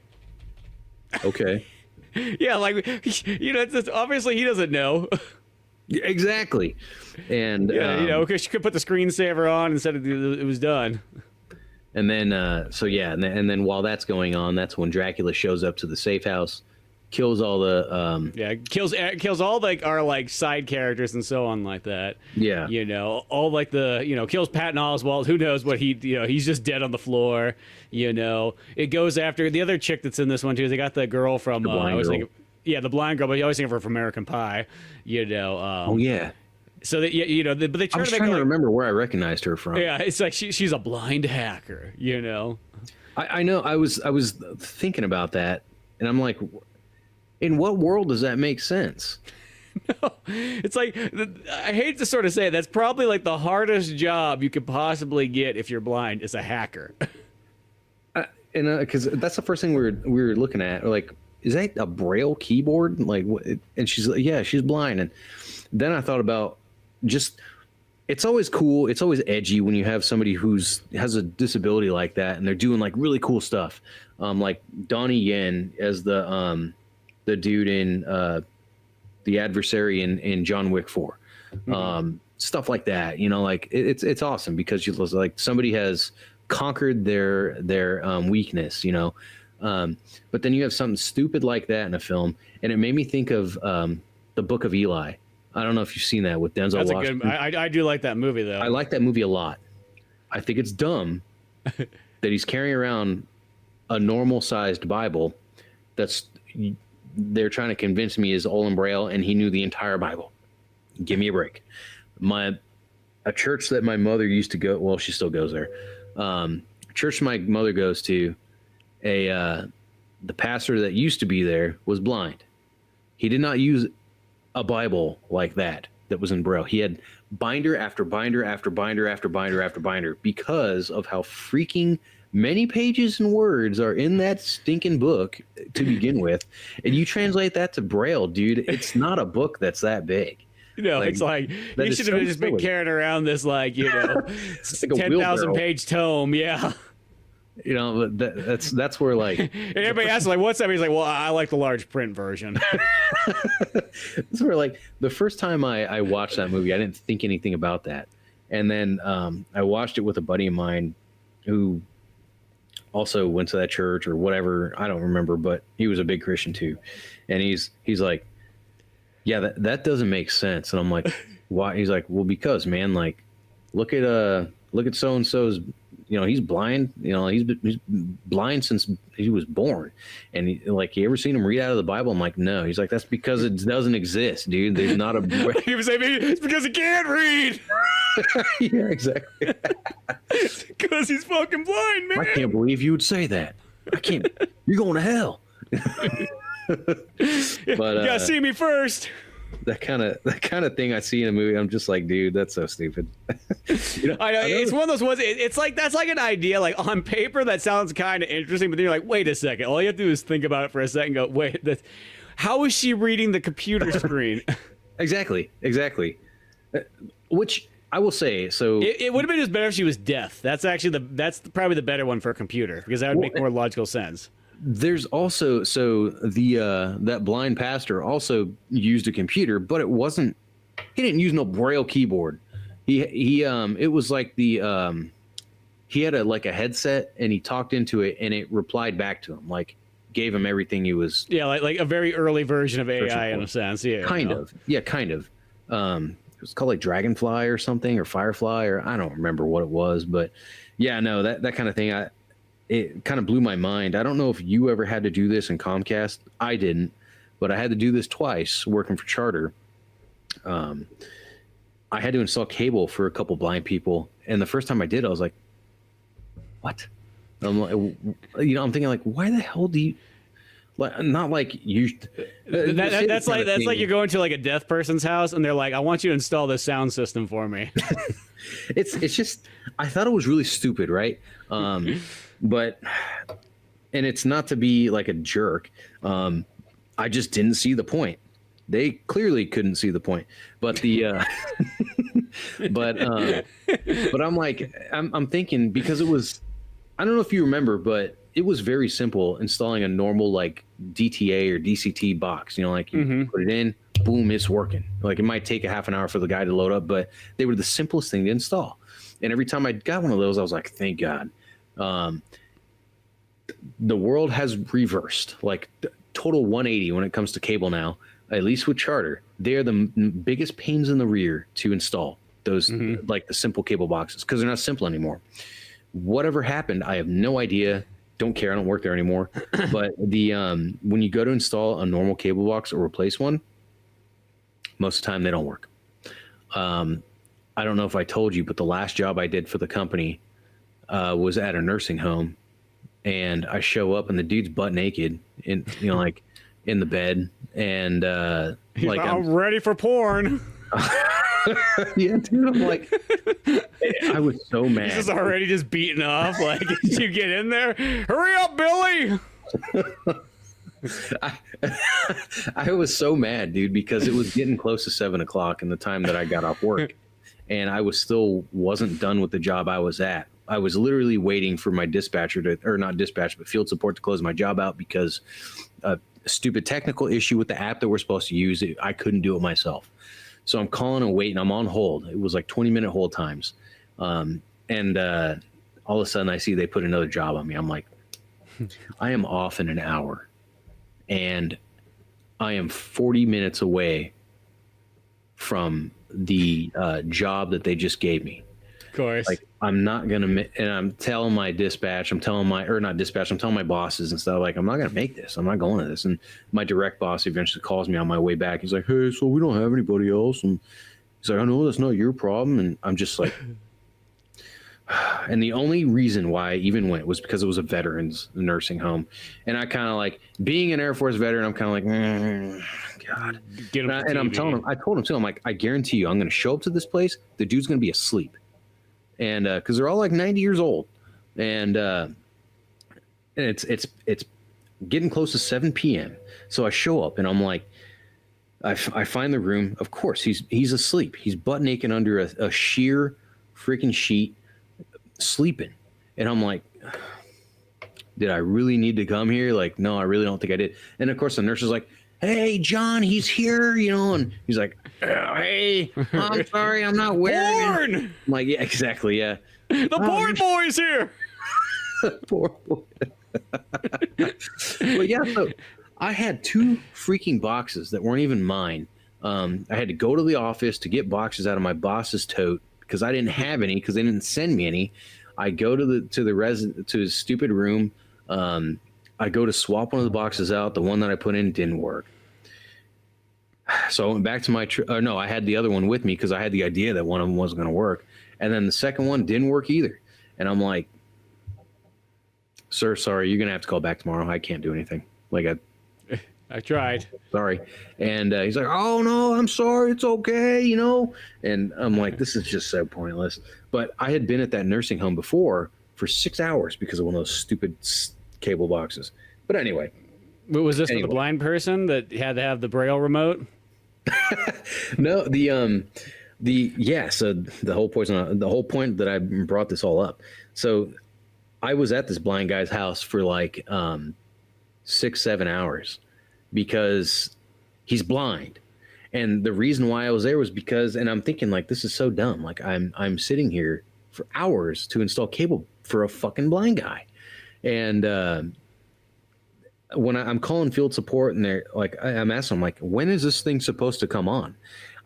okay. Yeah, like it's just, obviously he doesn't know. Exactly. And yeah, because she could put the screensaver on and said it was done. And then and then while that's going on, that's when Dracula shows up to the safe house, kills all the kills all like our like side characters and so on like that. Yeah. All like the kills Patton Oswalt. Who knows what he's just dead on the floor. It goes after the other chick that's in this one too. They got the girl from the blind girl. Yeah, the blind girl, but you always think of her from American Pie, oh yeah. So that but they try I was to make trying her, to remember where I recognized her from. Yeah, it's like she's a blind hacker, I know. I was thinking about that, and I'm like, in what world does that make sense? It's like, I hate to sort of say it, that's probably like the hardest job you could possibly get if you're blind is a hacker. And because that's the first thing we were looking at. Like, is that a Braille keyboard? Like, what? And she's like, yeah, she's blind. And then I thought about just, it's always cool. It's always edgy when you have somebody has a disability like that, and they're doing like really cool stuff. Like Donnie Yen as the dude in The Adversary in John Wick 4. Stuff like that, you know, like it's awesome because you like somebody has conquered their weakness, you know. But then you have something stupid like that in a film, and it made me think of The Book of Eli. I don't know if you've seen that with Denzel Washington. I do like that movie though. I like that movie a lot. I think it's dumb that he's carrying around a normal sized Bible they're trying to convince me is all in Braille, and he knew the entire Bible. Give me a break. A church that my mother used to go, well, she still goes there. Church my mother goes to, the pastor that used to be there was blind. He did not use a Bible like that was in Braille. He had binder after binder after binder after binder after binder because of how freaking many pages and words are in that stinking book to begin with. And you translate that to Braille, dude, it's not a book that's that big. You know, like, it's like you should have just been carrying around this, like, you know, like 10,000 page tome. Yeah. You know, that's where like, and everybody asks like, what's that? He's like, well, I like the large print version. That's where like the first time I watched that movie, I didn't think anything about that. And then I watched it with a buddy of mine who also went to that church or whatever. I don't remember, but he was a big Christian too. And he's like, yeah, that doesn't make sense. And I'm like, why? He's like, well, because, man, like, look at so-and-so's, you know, he's blind, you know, he's blind since he was born. And you ever seen him read out of the Bible? I'm like, no. He's like, that's because it doesn't exist, dude. There's not a he was saying it's because he can't read. Yeah, exactly. It's because he's fucking blind, man. I can't believe you would say that. I can't. You're going to hell. But you gotta see me first. That kind of thing I see in a movie, I'm just like, dude, that's so stupid. You know, I know it's one of those ones. It's like that's like an idea. Like on paper, that sounds kind of interesting, but then you're like, wait a second. All you have to do is think about it for a second. And go, wait, how is she reading the computer screen? Exactly. Which I will say, so it would have been just better if she was deaf. That's actually that's probably the better one for a computer because that would make more logical sense. There's also that blind pastor also used a computer, but it wasn't. He didn't use no Braille keyboard. He it was like he had a headset and he talked into it and it replied back to him, like gave him everything he was. Yeah, like a very early version of AI in a sense. Yeah, kind of. It was called like Dragonfly or something, or Firefly, or I don't remember what it was, but yeah, no, that kind of thing. It kind of blew my mind. I don't know if you ever had to do this in Comcast. I didn't, but I had to do this twice working for Charter. I had to install cable for a couple blind people, and the first time I did, I was like, "What?" I'm like, you know, I'm thinking like, "Why the hell do you?" Like, not like you. That's like you're going to like a deaf person's house, and they're like, "I want you to install this sound system for me." It's just, I thought it was really stupid, right? But, and it's not to be like a jerk. I just didn't see the point. They clearly couldn't see the point. But but I'm like, I'm thinking because it was, I don't know if you remember, but it was very simple installing a normal like DTA or DCT box. You know, like you put it in, boom, it's working. Like it might take a half an hour for the guy to load up, but they were the simplest thing to install. And every time I got one of those, I was like, thank God. The world has reversed, like total 180 when it comes to cable now, at least with Charter. They're the biggest pains in the rear to install those, like the simple cable boxes, because they're not simple anymore. Whatever happened, I have no idea. Don't care. I don't work there anymore. But when you go to install a normal cable box or replace one, most of the time they don't work. I don't know if I told you, but the last job I did for the company was at a nursing home, and I show up and the dude's butt naked, and you know, like in the bed, and like I'm ready for porn. yeah, dude, I'm like, I was so mad. He's just already just beaten off. Like, did you get in there? Hurry up, Billy! I was so mad, dude, because it was getting close to 7 o'clock in the time that I got off work, and I wasn't done with the job I was at. I was literally waiting for my dispatcher or not dispatch, but field support to close my job out because a stupid technical issue with the app that we're supposed to use. I couldn't do it myself. So I'm calling and waiting. I'm on hold. It was like 20-minute hold times. And all of a sudden I see they put another job on me. I'm like, I am off in an hour and I am 40 minutes away from the job that they just gave me. Of course. Like, I'm not going to, and I'm telling my dispatch, I'm telling my bosses and stuff, like, I'm not going to make this. I'm not going to this. And my direct boss eventually calls me on my way back. He's like, hey, so we don't have anybody else. And he's like, I know that's not your problem. And I'm just like, and the only reason why I even went was because it was a veterans nursing home. And I kind of like, being an Air Force veteran, I'm kind of like, God. Get him And I told him too, I'm like, I guarantee you, I'm going to show up to this place. The dude's going to be asleep. And because they're all like 90 years old, and it's getting close to 7 p.m. So I show up and I'm like, I find the room. Of course, he's asleep. He's butt naked under a sheer freaking sheet, sleeping. And I'm like, did I really need to come here? Like, no, I really don't think I did. And of course, the nurse is like, hey, John, he's here, you know, and he's like, hey, I'm sorry, I'm not wearing it. I'm like, yeah, exactly, yeah. The porn boy's here. Poor boy. But yeah, so I had 2 freaking boxes that weren't even mine. I had to go to the office to get boxes out of my boss's tote because I didn't have any because they didn't send me any. I go to his stupid room. I go to swap one of the boxes out. The one that I put in didn't work. So I went back to my I had the other one with me because I had the idea that one of them wasn't going to work. And then the second one didn't work either. And I'm like, sir, sorry, you're going to have to call back tomorrow. I can't do anything. Like, I tried. Sorry. And he's like, oh, no, I'm sorry. It's okay, you know. And I'm like, this is just so pointless. But I had been at that nursing home before for 6 hours because of one of those stupid cable boxes. But anyway. Was this for the blind person that had to have the Braille remote? No, so the whole point that I brought this all up. So I was at this blind guy's house for like 6-7 hours because he's blind. And the reason why I was there was because, and I'm thinking like, this is so dumb. Like I'm sitting here for hours to install cable for a fucking blind guy. And when I'm calling field support and they're like, I'm asking them like, when is this thing supposed to come on?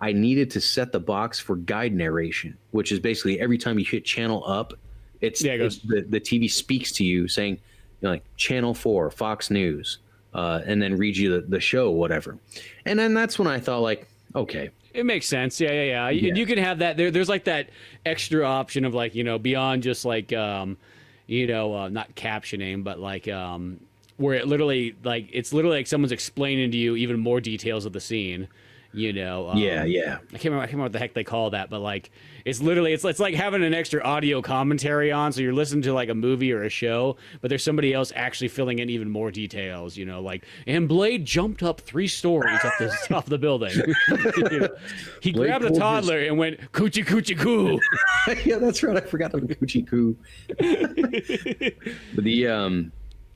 I needed to set the box for guide narration, which is basically every time you hit channel up, the TV speaks to you saying, you know, like channel 4, Fox News, and then read you the show, whatever. And then that's when I thought like, okay. It makes sense. Yeah. You can have that. There's like that extra option of like, you know, beyond just like, not captioning, but like, where it's literally like someone's explaining to you even more details of the scene, you know. Yeah. I can't remember what the heck they call that, but like it's literally it's like having an extra audio commentary on, so you're listening to like a movie or a show, but there's somebody else actually filling in even more details, you know, like, and Blade jumped up 3 stories up the top of the building. You know, he Blade grabbed a toddler and went coochie coochie coo. Yeah, that's right. I forgot the coochie coo. But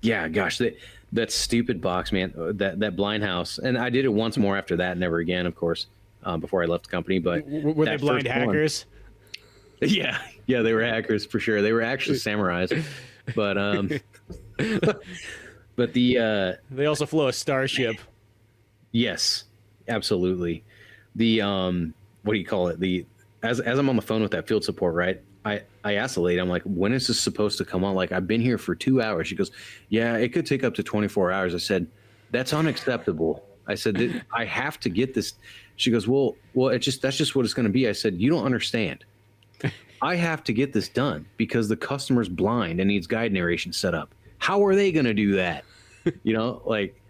yeah, gosh, that stupid box, man, that blind house. And I did it once more after that, never again, of course, before I left the company. But were they blind hackers? Yeah, they were hackers for sure. They were actually samurais. But but they also flew a starship. Yes, absolutely. The what do you call it? As I'm on the phone with that field support, right? I asked the lady, I'm like, when is this supposed to come on? Like, I've been here for 2 hours. She goes, yeah, it could take up to 24 hours. I said, that's unacceptable. I said, I have to get this. She goes, well, that's just what it's going to be. I said, you don't understand. I have to get this done because the customer's blind and needs guide narration set up. How are they going to do that? You know, like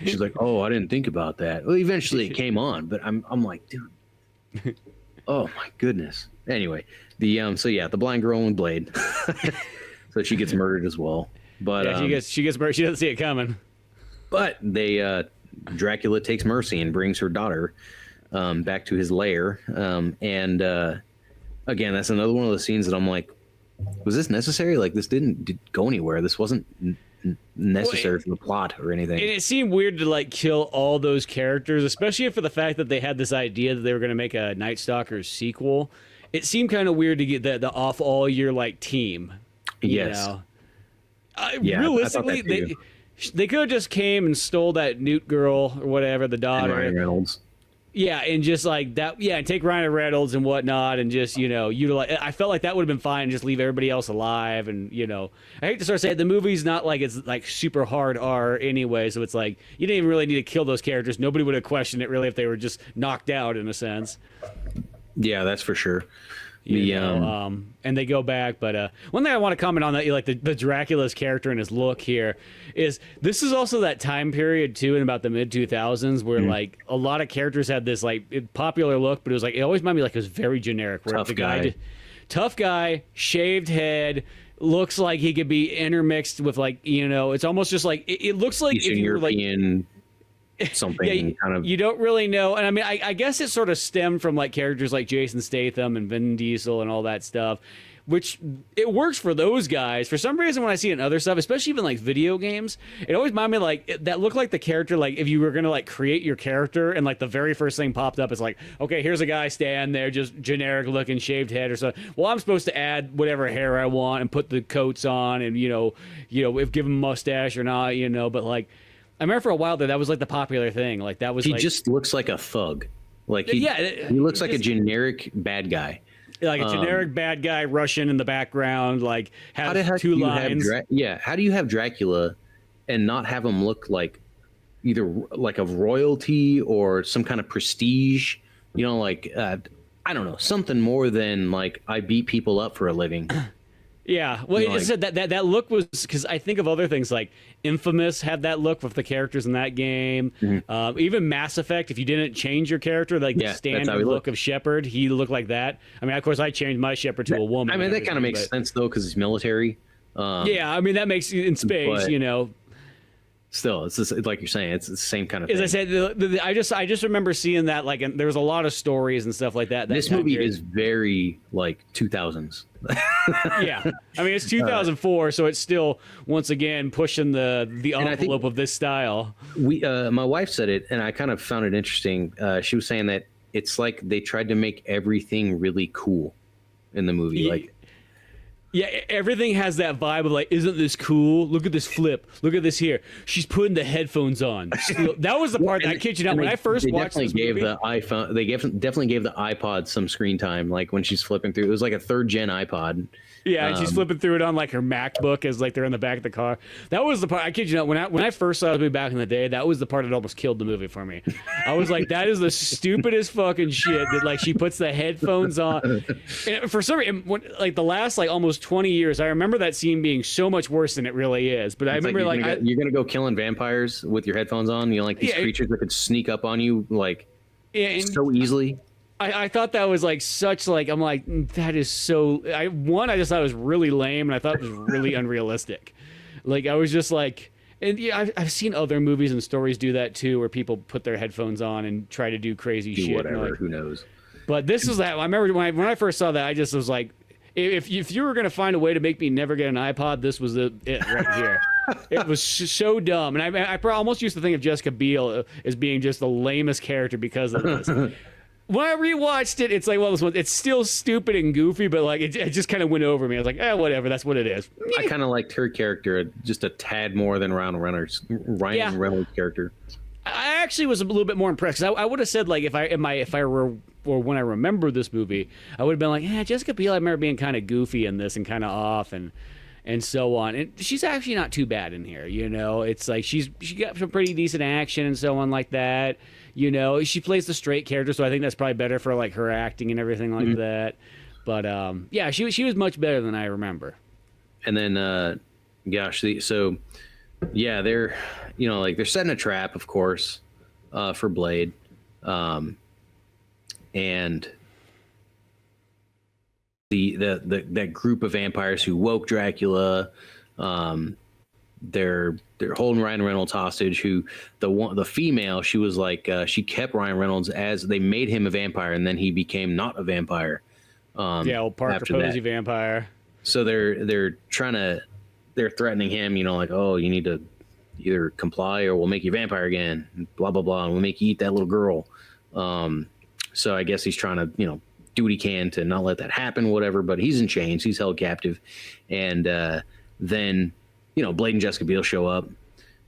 she's like, oh, I didn't think about that. Well, eventually it came on, but I'm like, dude, oh my goodness. Anyway, so yeah, the blind girl and Blade. So she gets murdered as well. But yeah, she gets murdered. She doesn't see it coming. But Dracula takes mercy and brings her daughter back to his lair. And again, that's another one of the scenes that I'm like, was this necessary? Like, this didn't go anywhere. This wasn't necessary for the plot or anything. And it seemed weird to like kill all those characters, especially for the fact that they had this idea that they were going to make a Night Stalker sequel. It seemed kind of weird to get the off all year like team. Yes. Know? Yeah, realistically, they could have just came and stole that Newt girl or whatever, the daughter. And Ryan Reynolds. Yeah, and just like that, yeah, and take Ryan Reynolds and whatnot, and just utilize. I felt like that would have been fine, and just leave everybody else alive, and I hate to start saying the movie's not like it's like super hard R anyway, so it's like you didn't even really need to kill those characters. Nobody would have questioned it really if they were just knocked out in a sense. Yeah, that's for sure. And they go back, but one thing I want to comment on that, like the Dracula's character and his look here, is this is also that time period too, in about the mid 2000s, where like a lot of characters had this like popular look, but it was like it always reminded me like it was very generic. Where tough guy, shaved head, looks like he could be intermixed with like it's almost just like it looks like Eastern if you were European. Like. Something kind of, you don't really know, and I mean I guess it sort of stemmed from like characters like Jason Statham and Vin Diesel and all that stuff, which it works for those guys. For some reason when I see it in other stuff, especially even like video games, it always reminds me like that looked like the character, like if you were gonna like create your character and like the very first thing popped up is like, okay, here's a guy stand there just generic looking shaved head or something. Well, I'm supposed to add whatever hair I want and put the coats on and if give him a mustache or not, but like I remember for a while that was like the popular thing. Like that was he just looks like a thug. Like he looks like a generic bad guy. Like a generic bad guy, Russian in the background, like has two lines. How do you have Dracula and not have him look like either like of royalty or some kind of prestige? I don't know, something more than like I beat people up for a living. Yeah, well, it said that look was because I think of other things like Infamous had that look with the characters in that game. Mm-hmm. Even Mass Effect, if you didn't change your character, like the standard look of Shepard, he looked like that. I mean, of course, I changed my Shepard to a woman. I mean, that kind of makes sense though because it's military. Yeah, I mean that makes in space, Still, it's just, like you're saying, it's the same kind of thing. As I said, I just remember seeing that and there was a lot of stories and stuff like that. This movie is very like 2000s. Yeah, I mean it's 2004, so it's still once again pushing the envelope of this style. My wife said it, and I kind of found it interesting. She was saying that it's like they tried to make everything really cool in the movie, Yeah, everything has that vibe of like, isn't this cool? Look at this flip. Look at this here. She's putting the headphones on. That was the part that I kid you not. When I first watched this movie, they definitely gave the iPod some screen time. Like when she's flipping through, it was like a third gen iPod. Yeah, and she's flipping through it on like her MacBook as like they're in the back of the car. That was the part. I kid you not. When I first saw this movie back in the day, that was the part that almost killed the movie for me. I was like, that is the stupidest fucking shit that like she puts the headphones on. And for some reason, like the last like almost 20 years, I remember that scene being so much worse than it really is. But I remember you're gonna go killing vampires with your headphones on. Like these creatures that could sneak up on you so easily. I thought that was like such like I'm like that is so I just thought it was really lame and I thought it was really unrealistic. Like I was just like, and yeah, I've seen other movies and stories do that too, where people put their headphones on and try to do crazy shit. Whatever, who knows? But this is that. I remember when I first saw that, I just was like, if you were gonna find a way to make me never get an iPod, this was it right here. It was so dumb, and I almost used to think of Jessica Biel as being just the lamest character because of this. When I rewatched it, it's like, well, it's still stupid and goofy, but like it just kind of went over me. I was like, whatever, that's what it is. I kind of liked her character just a tad more than Ryan Reynolds' character. I actually was a little bit more impressed. I would have said like if I were or when I remember this movie, I would have been like, Jessica Biel. I remember being kind of goofy in this and kind of off and so on. And she's actually not too bad in here. It's like she got some pretty decent action and so on like that. She plays the straight character, so I think that's probably better for like her acting and everything like that. But yeah, she was much better than I remember. And then, so yeah, they're, like they're setting a trap, of course, for Blade, and that group of vampires who woke Dracula, they're holding Ryan Reynolds hostage. Who the female, she was like she kept Ryan Reynolds as they made him a vampire, and then he became not a vampire. Yeah, old Parker Posey vampire. So they're threatening him, like, oh, you need to either comply or we'll make you a vampire again, blah blah blah, and we'll make you eat that little girl. So I guess he's trying to do what he can to not let that happen, whatever. But he's in chains, he's held captive, and then Blade and Jessica Biel show up.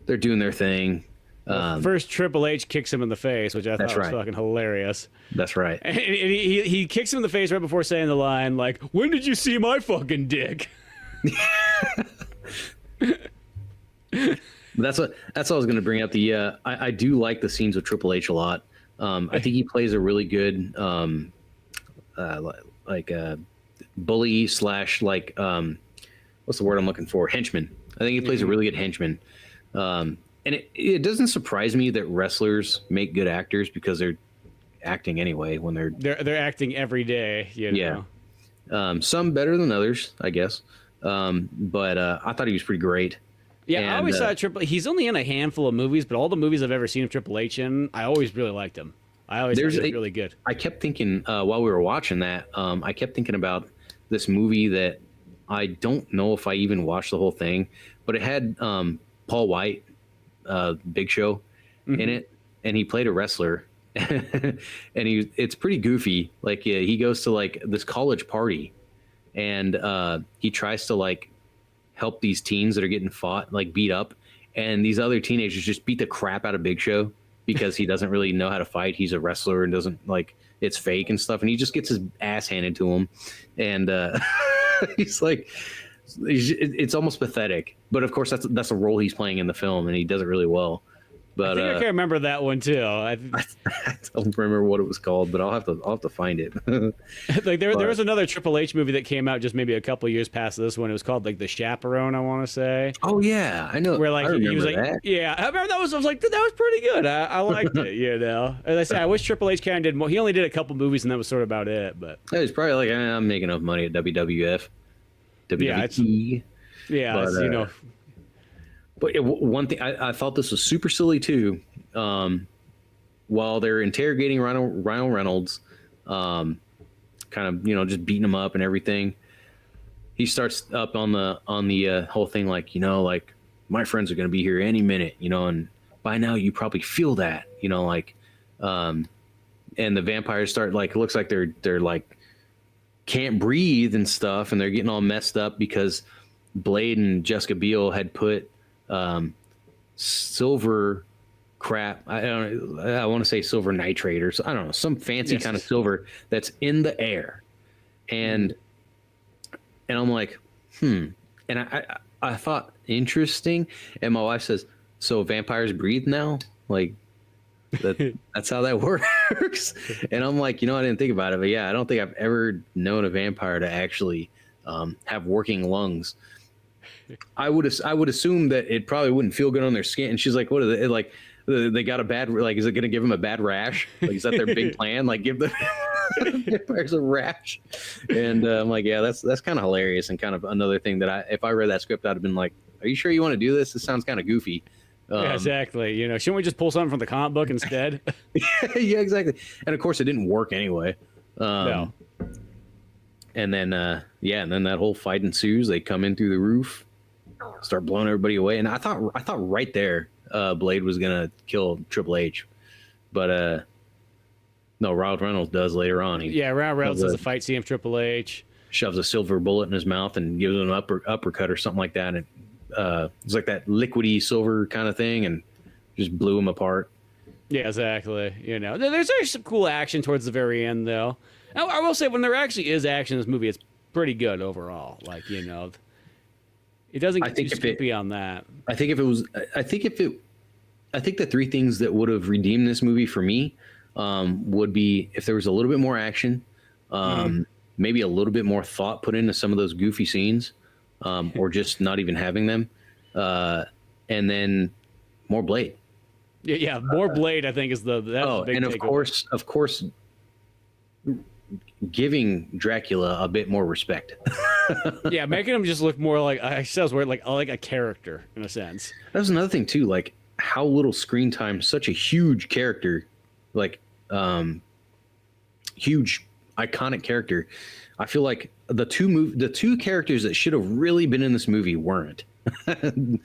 They're doing their thing. First, Triple H kicks him in the face, which I thought was fucking hilarious. That's right. And he kicks him in the face right before saying the line, like, "When did you see my fucking dick?" That's what I was going to bring up. I do like the scenes with Triple H a lot. I think he plays a really good bully slash what's the word I'm looking for? Henchman. I think he plays a really good henchman. And it doesn't surprise me that wrestlers make good actors because they're acting anyway when they're acting every day. Yeah. Some better than others, I guess. But I thought he was pretty great. Yeah, and I always thought he's only in a handful of movies, but all the movies I've ever seen of Triple H in, I always really liked him. I always thought he was really good. I kept thinking while we were watching that, I kept thinking about this movie that I don't know if I even watched the whole thing, but it had Paul White, Big Show, in it, and he played a wrestler, and it's pretty goofy. Like he goes to like this college party, and he tries to help these teens that are getting beat up, and these other teenagers just beat the crap out of Big Show because he doesn't really know how to fight. He's a wrestler and doesn't it's fake and stuff, and he just gets his ass handed to him, and he's like, it's almost pathetic. But of course, that's a role he's playing in the film, and he does it really well. But I think I can remember that one too. I don't remember what it was called, but I'll have to find it. There was another Triple H movie that came out just maybe a couple years past this one. It was called The Chaperone, I want to say. Oh yeah, I know. Where he was like, that. Yeah, I remember that. I was like, that was pretty good. I liked it. As I said, I wish Triple H kind of did more. He only did a couple movies, and that was sort of about it. But he's probably like, I'm making enough money at WWF, WWE. Yeah, But one thing, I thought this was super silly too. While they're interrogating Ryan Reynolds, kind of just beating him up and everything, he starts up on the whole thing like my friends are going to be here any minute, and by now you probably feel that, and the vampires start it looks like they're like can't breathe and stuff, and they're getting all messed up because Blade and Jessica Biel had put silver crap. I want to say silver nitrate or I don't know, some fancy kind of silver that's in the air, and I'm like, and I thought interesting, and my wife says, so vampires breathe now, that's how that works. And I'm like, I didn't think about it, but yeah, I don't think I've ever known a vampire to actually have working lungs. I would assume that it probably wouldn't feel good on their skin. And she's like, what is it? They got a bad, is it going to give them a bad rash? Is that their big plan? Give the vampires a rash? And I'm like, yeah, that's kind of hilarious. And kind of another thing that if I read that script, I'd have been like, are you sure you want to do this? This sounds kind of goofy. Yeah, exactly. Shouldn't we just pull something from the comic book instead? Yeah, exactly. And of course it didn't work anyway. No. And then, and then that whole fight ensues. They come in through the roof, start blowing everybody away. And I thought right there, Blade was gonna kill Triple H, but no, Ryan Reynolds does later on. Ryan Reynolds does a fight scene of Triple H, shoves a silver bullet in his mouth and gives him an uppercut or something like that. And it's like that liquidy silver kind of thing, and just blew him apart. Yeah, exactly. There's actually some cool action towards the very end, though. I will say, when there actually is action in this movie, it's pretty good overall. It doesn't get too skimpy on that. I think the three things that would have redeemed this movie for me would be if there was a little bit more action, maybe a little bit more thought put into some of those goofy scenes, or just not even having them. and then more Blade. Yeah, more Blade, I think, is that's the big and takeaway. of course, giving Dracula a bit more respect. Yeah, making him just look more like, I said, like a character in a sense. That was another thing too, like how little screen time such a huge character, like huge iconic character. I feel like the two characters that should have really been in this movie weren't.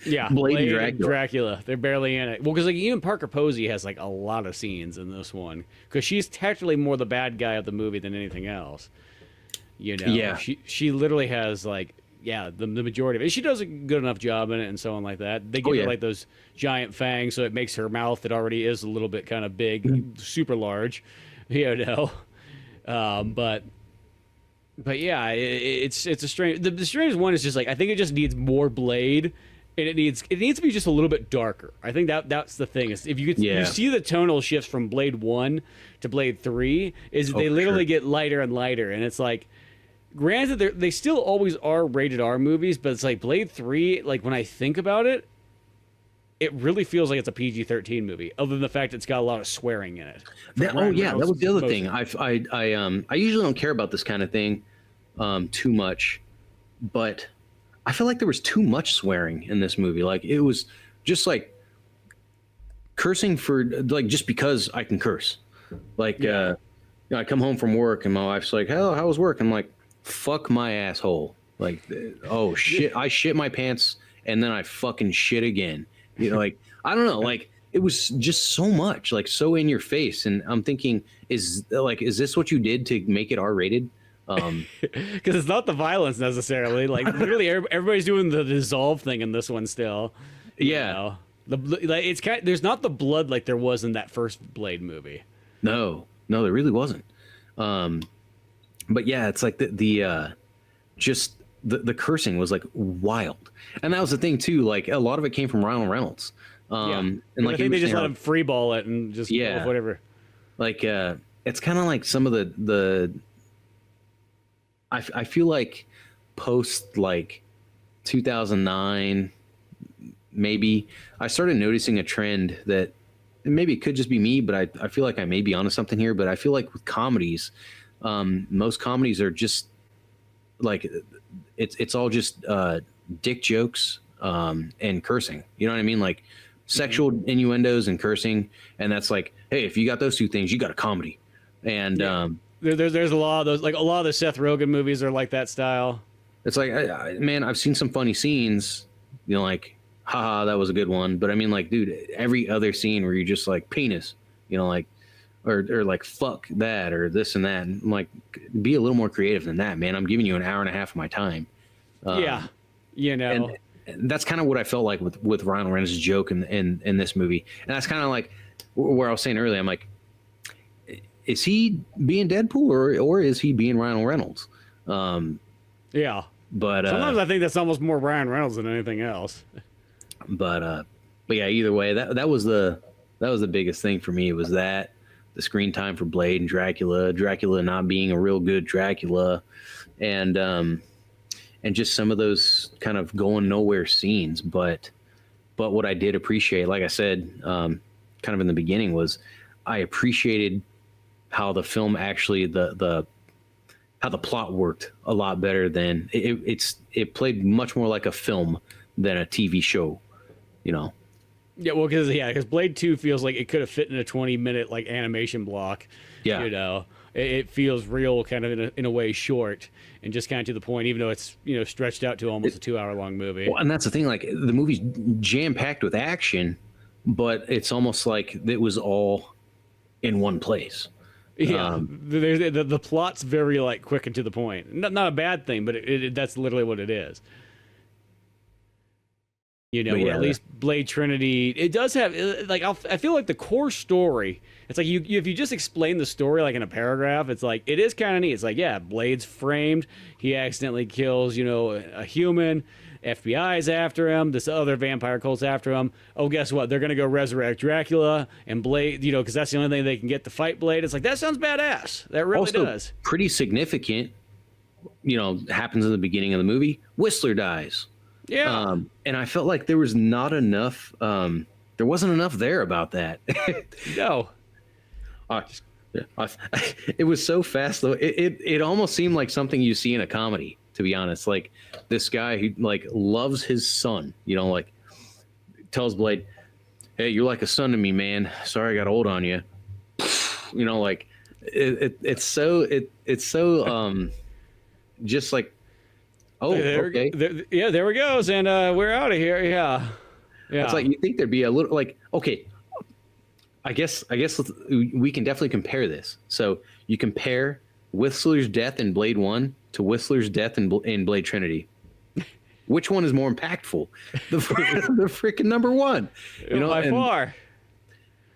Yeah, Blade and Dracula. They're barely in it. Well, because like even Parker Posey has like a lot of scenes in this one because she's technically more the bad guy of the movie than anything else. You know, Yeah. She literally has like the majority of it. She does a good enough job in it and so on like that. They give her like those giant fangs, so it makes her mouth that already is a little bit kind of big, super large. You know, But yeah, it's a strange. The strangest one is just like I think it just needs more Blade, and it needs to be just a little bit darker. I think that's the thing is if you see the tonal shifts from Blade 1 to Blade 3 is they literally get lighter and lighter, and it's like granted they still always are rated R movies, but it's like Blade 3. Like when I think about it, it really feels like it's a PG-13 movie, other than the fact it's got a lot of swearing in it. That was the other thing. I usually don't care about this kind of thing too much, but I feel like there was too much swearing in this movie. Like it was just like cursing for like just because I can curse. Like I come home from work and my wife's like, "Oh, how was work?" I'm like, "Fuck my asshole." Like, oh shit, I shit my pants and then I fucking shit again. You know, like I don't know, like it was just so much, like so in your face, and I'm thinking, is this what you did to make it R-rated? Because it's not the violence necessarily. Like literally, everybody's doing the dissolve thing in this one still. Yeah, like it's there's not the blood like there was in that first Blade movie. No, there really wasn't. But yeah, it's like the cursing was like wild, and that was the thing too. Like a lot of it came from Ryan Reynolds. And like I think they just let him free ball it and just go with whatever. Like it's kind of like some of the. I feel like post like 2009, maybe I started noticing a trend that maybe it could just be me, but I feel like I may be onto something here. But I feel like with comedies, most comedies are just like it's all just dick jokes and cursing. You know what I mean? Like sexual innuendos and cursing, and that's like, hey, if you got those two things, you got a comedy. And there's a lot of those, like a lot of the Seth Rogen movies are like that style. It's like, man, I've seen some funny scenes, you know, like, haha, that was a good one. But I mean, like, dude, every other scene where you're just like penis, you know, like, or like fuck that or this and that. And I'm like, be a little more creative than that, man. I'm giving you an hour and a half of my time. Yeah, you know, and that's kind of what I felt like with Ryan Reynolds' joke in this movie. And that's kind of like where I was saying earlier. I'm like, is he being Deadpool or is he being Ryan Reynolds? Yeah, but sometimes I think that's almost more Ryan Reynolds than anything else. But yeah, either way, that was the biggest thing for me. It was that the screen time for Blade and Dracula not being a real good Dracula, and just some of those kind of going nowhere scenes. But what I did appreciate, like I said, kind of in the beginning, was I appreciated how the film actually how the plot worked a lot better than it played much more like a film than a TV show, you know. Yeah, well, because Blade 2 feels like it could have fit in a 20-minute like animation block. Yeah, you know, it feels real, kind of in a way short and just kind of to the point, even though it's stretched out to almost a 2-hour-long movie. Well, and that's the thing, like the movie's jam packed with action, but it's almost like it was all in one place. Yeah, the plot's very like quick and to the point. Not a bad thing, but that's literally what it is. You know, or at least Blade Trinity, it does have like I feel like the core story. It's like if you just explain the story like in a paragraph, it's like it is kind of neat. It's like Blade's framed. He accidentally kills a human. FBI's after him. This other vampire cult's after him. Oh, guess what? They're gonna go resurrect Dracula and Blade. Because that's the only thing they can get to fight Blade. It's like that sounds badass. That really also does. Pretty significant. Happens in the beginning of the movie. Whistler dies. Yeah. And I felt like there was not enough. There wasn't enough there about that. No. I, I, it was so fast though. It almost seemed like something you see in a comedy. To be honest, like this guy who like loves his son. You know, like tells Blade, "Hey, you're like a son to me, man. Sorry, I got old on you." You know, like it's so just like, oh, okay. There we goes, and we're out of here. Yeah. It's like you think there'd be a little like, okay, I guess we can definitely compare this. So you compare Whistler's death in Blade 1 to Whistler's death in Blade Trinity. Which one is more impactful? The freaking number one, you know, by far.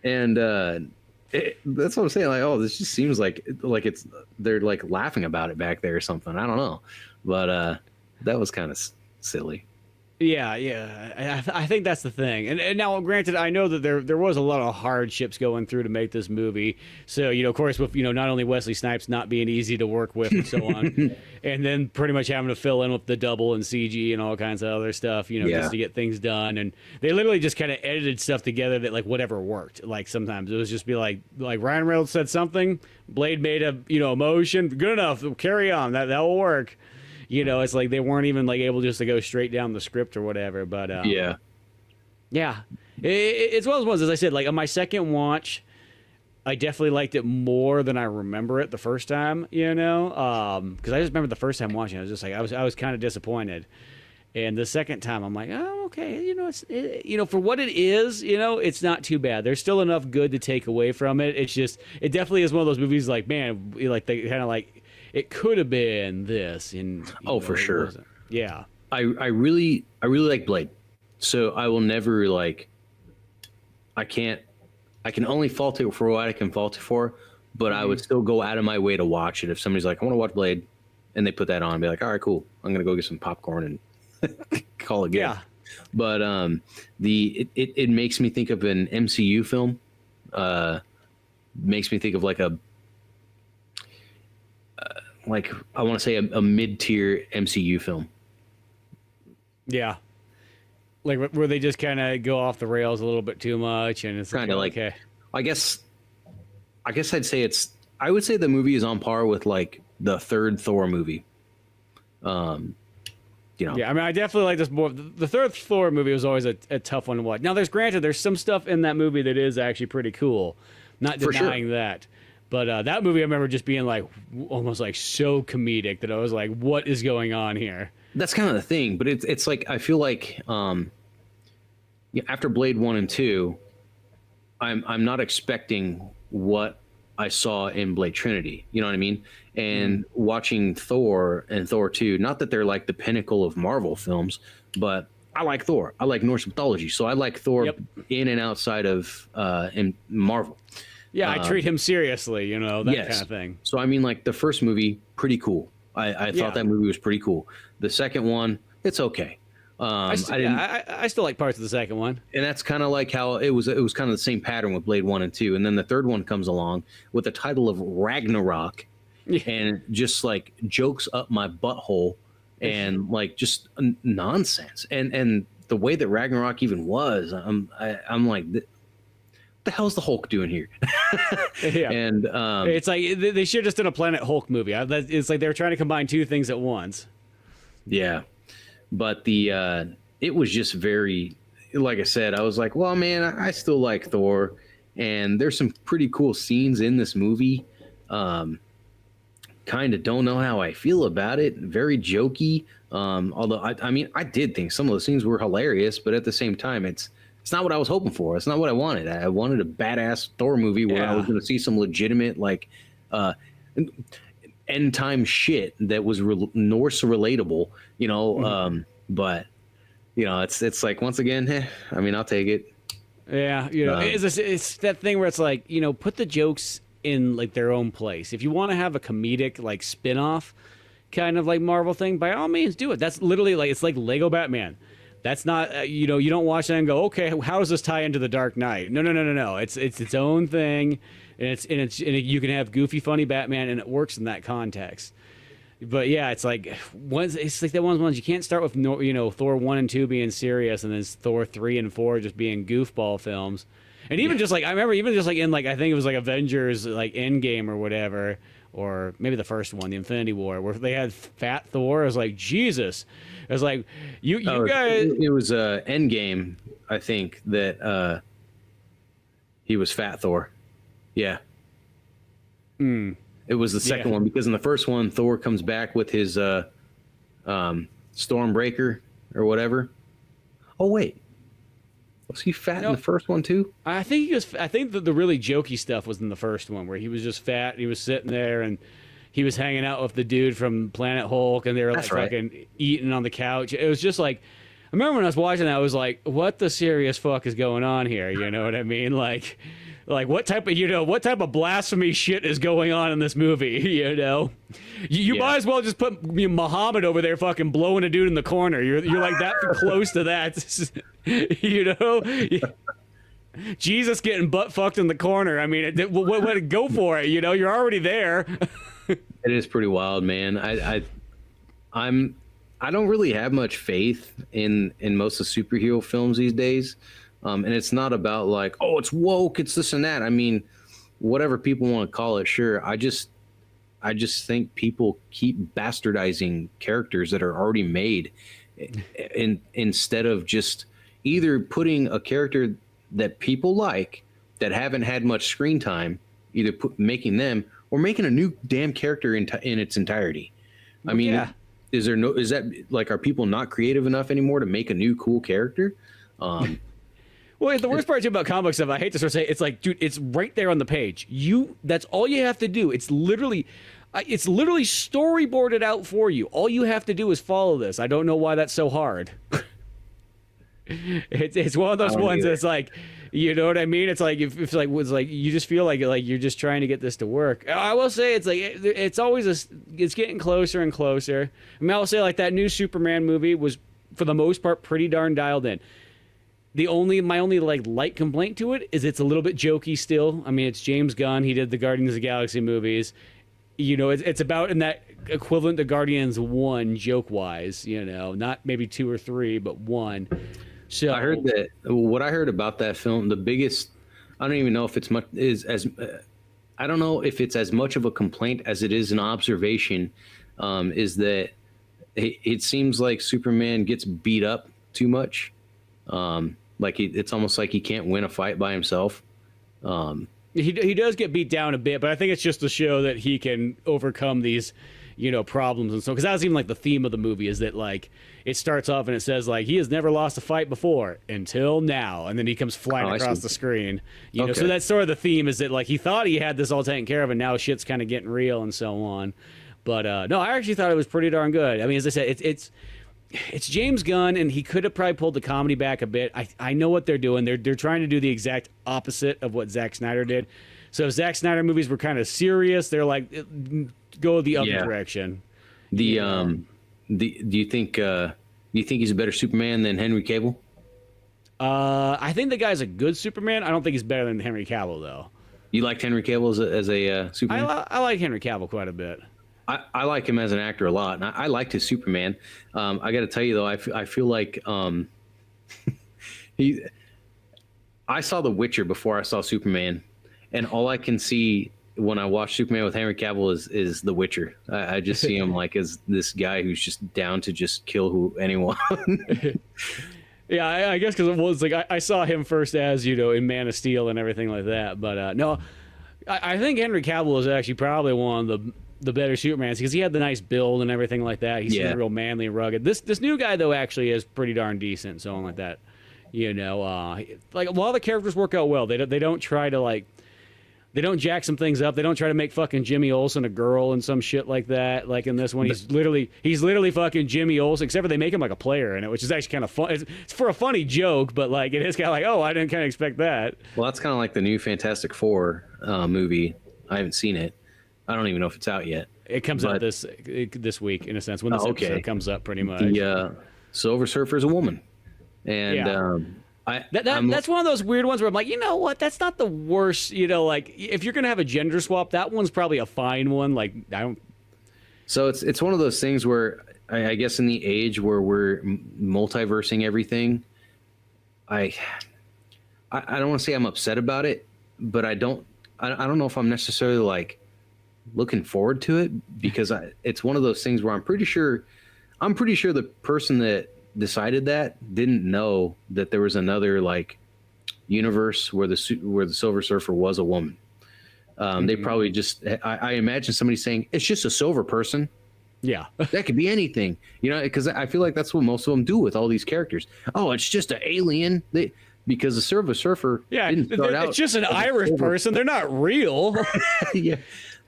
And that's what I'm saying. Like, oh, this just seems like it's they're like laughing about it back there or something. I don't know, but that was kind of silly. Yeah. I think that's the thing. And now, granted, I know that there was a lot of hardships going through to make this movie. So, you know, of course, with, you know, not only Wesley Snipes not being easy to work with and so on, and then pretty much having to fill in with the double and CG and all kinds of other stuff, you know, just to get things done. And they literally just kind of edited stuff together that, like, whatever worked. Like, sometimes it was just be like Ryan Reynolds said something, Blade made a, you know, motion, good enough, carry on, that will work. You know, it's like they weren't even like able just to go straight down the script or whatever. But yeah, it's one of those ones. As I said, like on my second watch, I definitely liked it more than I remember it the first time. You know, because I just remember the first time watching, I was just like, I was kind of disappointed. And the second time, I'm like, oh, okay, you know, you know, for what it is, you know, it's not too bad. There's still enough good to take away from it. It's just, it definitely is one of those movies. Like, man, like they kind of like. It could have been this. And for sure. Yeah. I really like Blade. So I will never like. I can only fault it for what I can fault it for, but I would still go out of my way to watch it. If somebody's like, I want to watch Blade, and they put that on, I'd be like, all right, cool. I'm gonna go get some popcorn and call it good. Yeah. But it makes me think of an MCU film. Makes me think of like a. Like I want to say a mid-tier MCU film. Yeah, like where they just kind of go off the rails a little bit too much, and it's kind of like, okay. I guess I'd say I would say the movie is on par with like the third Thor movie. You know. Yeah, I mean, I definitely like this more. The third Thor movie was always a tough one to watch. Now, there's some stuff in that movie that is actually pretty cool. Not denying that. But that movie, I remember just being like almost like so comedic that I was like, "What is going on here?" That's kind of the thing. But it's like I feel like after Blade 1 and 2, I'm not expecting what I saw in Blade Trinity. You know what I mean? And watching Thor and Thor 2, not that they're like the pinnacle of Marvel films, but I like Thor. I like Norse mythology, so I like Thor in and outside of in Marvel. Yeah, I treat him seriously, you know, that kind of thing. So, I mean, like, the first movie, pretty cool. I thought that movie was pretty cool. The second one, it's okay. I still like parts of the second one. And that's kind of like how it was kind of the same pattern with Blade 1 and 2. And then the third one comes along with the title of Ragnarok and just, like, jokes up my butthole and, like, just nonsense. And the way that Ragnarok even was, I'm like... the hell's the Hulk doing here? And it's like they should have just done a Planet Hulk movie. It's like they were trying to combine two things at once. Yeah, but it was just very, like I said, I was like, well, man, I still like Thor, and there's some pretty cool scenes in this movie. Kind of don't know how I feel about it. Very jokey. Although I mean, I did think some of the scenes were hilarious, but at the same time, it's not what I was hoping for. It's not what I wanted. I wanted a badass Thor movie where I was going to see some legitimate, like, end time shit that was Norse relatable, you know. But you know, it's like once again, I mean, I'll take it. Yeah, you know, it's that thing where it's like, you know, put the jokes in like their own place. If you want to have a comedic like spin-off kind of like Marvel thing, by all means do it. That's literally like, it's like Lego Batman. That's not, you know, you don't watch that and go, okay, how does this tie into the Dark Knight? No. It's its own thing, and you can have goofy, funny Batman, and it works in that context. But yeah, it's like it's like that ones you can't start with Thor 1 and 2 being serious, and then Thor 3 and 4 just being goofball films. And even just like I remember even just like in like I think it was like Avengers like Endgame or whatever, or maybe the first one, the Infinity War, where they had fat Thor. I was like, Jesus. It was like you guys. It was Endgame, I think, that he was fat Thor. Yeah. It was the second one, because in the first one, Thor comes back with his Stormbreaker or whatever. Oh wait, was he fat in the first one too? I think he was. I think the really jokey stuff was in the first one, where he was just fat. And he was sitting there and he was hanging out with the dude from Planet Hulk, and they were like fucking eating on the couch. It was just like, I remember when I was watching that, I was like, what the serious fuck is going on here? You know what I mean? Like what type of blasphemy shit is going on in this movie? You might as well just put Muhammad over there fucking blowing a dude in the corner. You're like that close to that. Jesus getting butt fucked in the corner. I mean, what go for it? You're already there. It is pretty wild, man. I don't really have much faith in most of superhero films these days. And it's not about like, oh, it's woke, it's this and that. I mean, whatever people want to call it, sure. I just think people keep bastardizing characters that are already made, instead of just either putting a character that people like that haven't had much screen time, either making them or making a new damn character in its entirety. I mean, is that like, are people not creative enough anymore to make a new cool character? Well, the worst part too about comic book stuff, I hate to sort of say, it's like, dude, it's right there on the page. That's all you have to do. It's literally storyboarded out for you. All you have to do is follow this. I don't know why that's so hard. It's one of those ones that's like, you know what I mean? It's like it's like you just feel like you're just trying to get this to work. I will say it's like it's always it's getting closer and closer. I mean, I will say like that new Superman movie was for the most part pretty darn dialed in. My only like light complaint to it is it's a little bit jokey still. I mean, it's James Gunn. He did the Guardians of the Galaxy movies. It's about in that equivalent to Guardians 1 joke wise. Not maybe 2 or 3, but 1. So I heard that what I heard about that film, the biggest, I don't even know if it's much I don't know if it's as much of a complaint as it is an observation, is that it seems like Superman gets beat up too much. Like it's almost like he can't win a fight by himself. He does get beat down a bit, but I think it's just to show that he can overcome these, problems and so. Because that's even like the theme of the movie is that like it starts off and it says like he has never lost a fight before until now, and then he comes flying across the screen. So that's sort of the theme is that like he thought he had this all taken care of, and now shit's kind of getting real and so on. But no, I actually thought it was pretty darn good. I mean, as I said, it's James Gunn, and he could have probably pulled the comedy back a bit. I know what they're doing. They're trying to do the exact opposite of what Zack Snyder did. So if Zack Snyder movies were kind of serious, they're like go the other direction. Do you think he's a better Superman than Henry Cavill? I think the guy's a good Superman. I don't think he's better than Henry Cavill though. You liked Henry Cavill as a Superman? I like Henry Cavill quite a bit. I like him as an actor a lot, and I liked his Superman. I got to tell you though, I feel like I saw The Witcher before I saw Superman, and all I can see when I watch Superman with Henry Cavill is The Witcher. I just see him like as this guy who's just down to just kill anyone. Yeah, I guess because it was like I saw him first as in Man of Steel and everything like that. But no, I think Henry Cavill is actually probably one of the better Supermans because he had the nice build and everything like that. He seemed real manly and rugged. This new guy though actually is pretty darn decent and so on like that. Like a lot of the characters work out well. They don't try to they don't jack some things up. They don't try to make fucking Jimmy Olsen a girl and some shit like that. Like in this one, he's literally fucking Jimmy Olsen, except for they make him like a player in it, which is actually kind of fun. It's for a funny joke, but like it is kind of like, oh, I didn't kind of expect that. Well, that's kind of like the new Fantastic Four movie. I haven't seen it. I don't even know if it's out yet. It comes out this week in a sense when this episode comes up, pretty much. The Silver Surfer's a woman, and that's one of those weird ones where I'm like, you know what? That's not the worst. Like if you're gonna have a gender swap, that one's probably a fine one. Like So it's one of those things where I guess in the age where we're multiversing everything, I don't want to say I'm upset about it, but I don't know if I'm necessarily like looking forward to it, because it's one of those things where I'm pretty sure the person that decided that didn't know that there was another like universe where the Silver Surfer was a woman. They probably just I imagine somebody saying it's just a silver person. Yeah. That could be anything, because I feel like that's what most of them do with all these characters. Oh, it's just an alien. Because the Silver Surfer didn't start out. It's just an Irish person. They're not real. Yeah.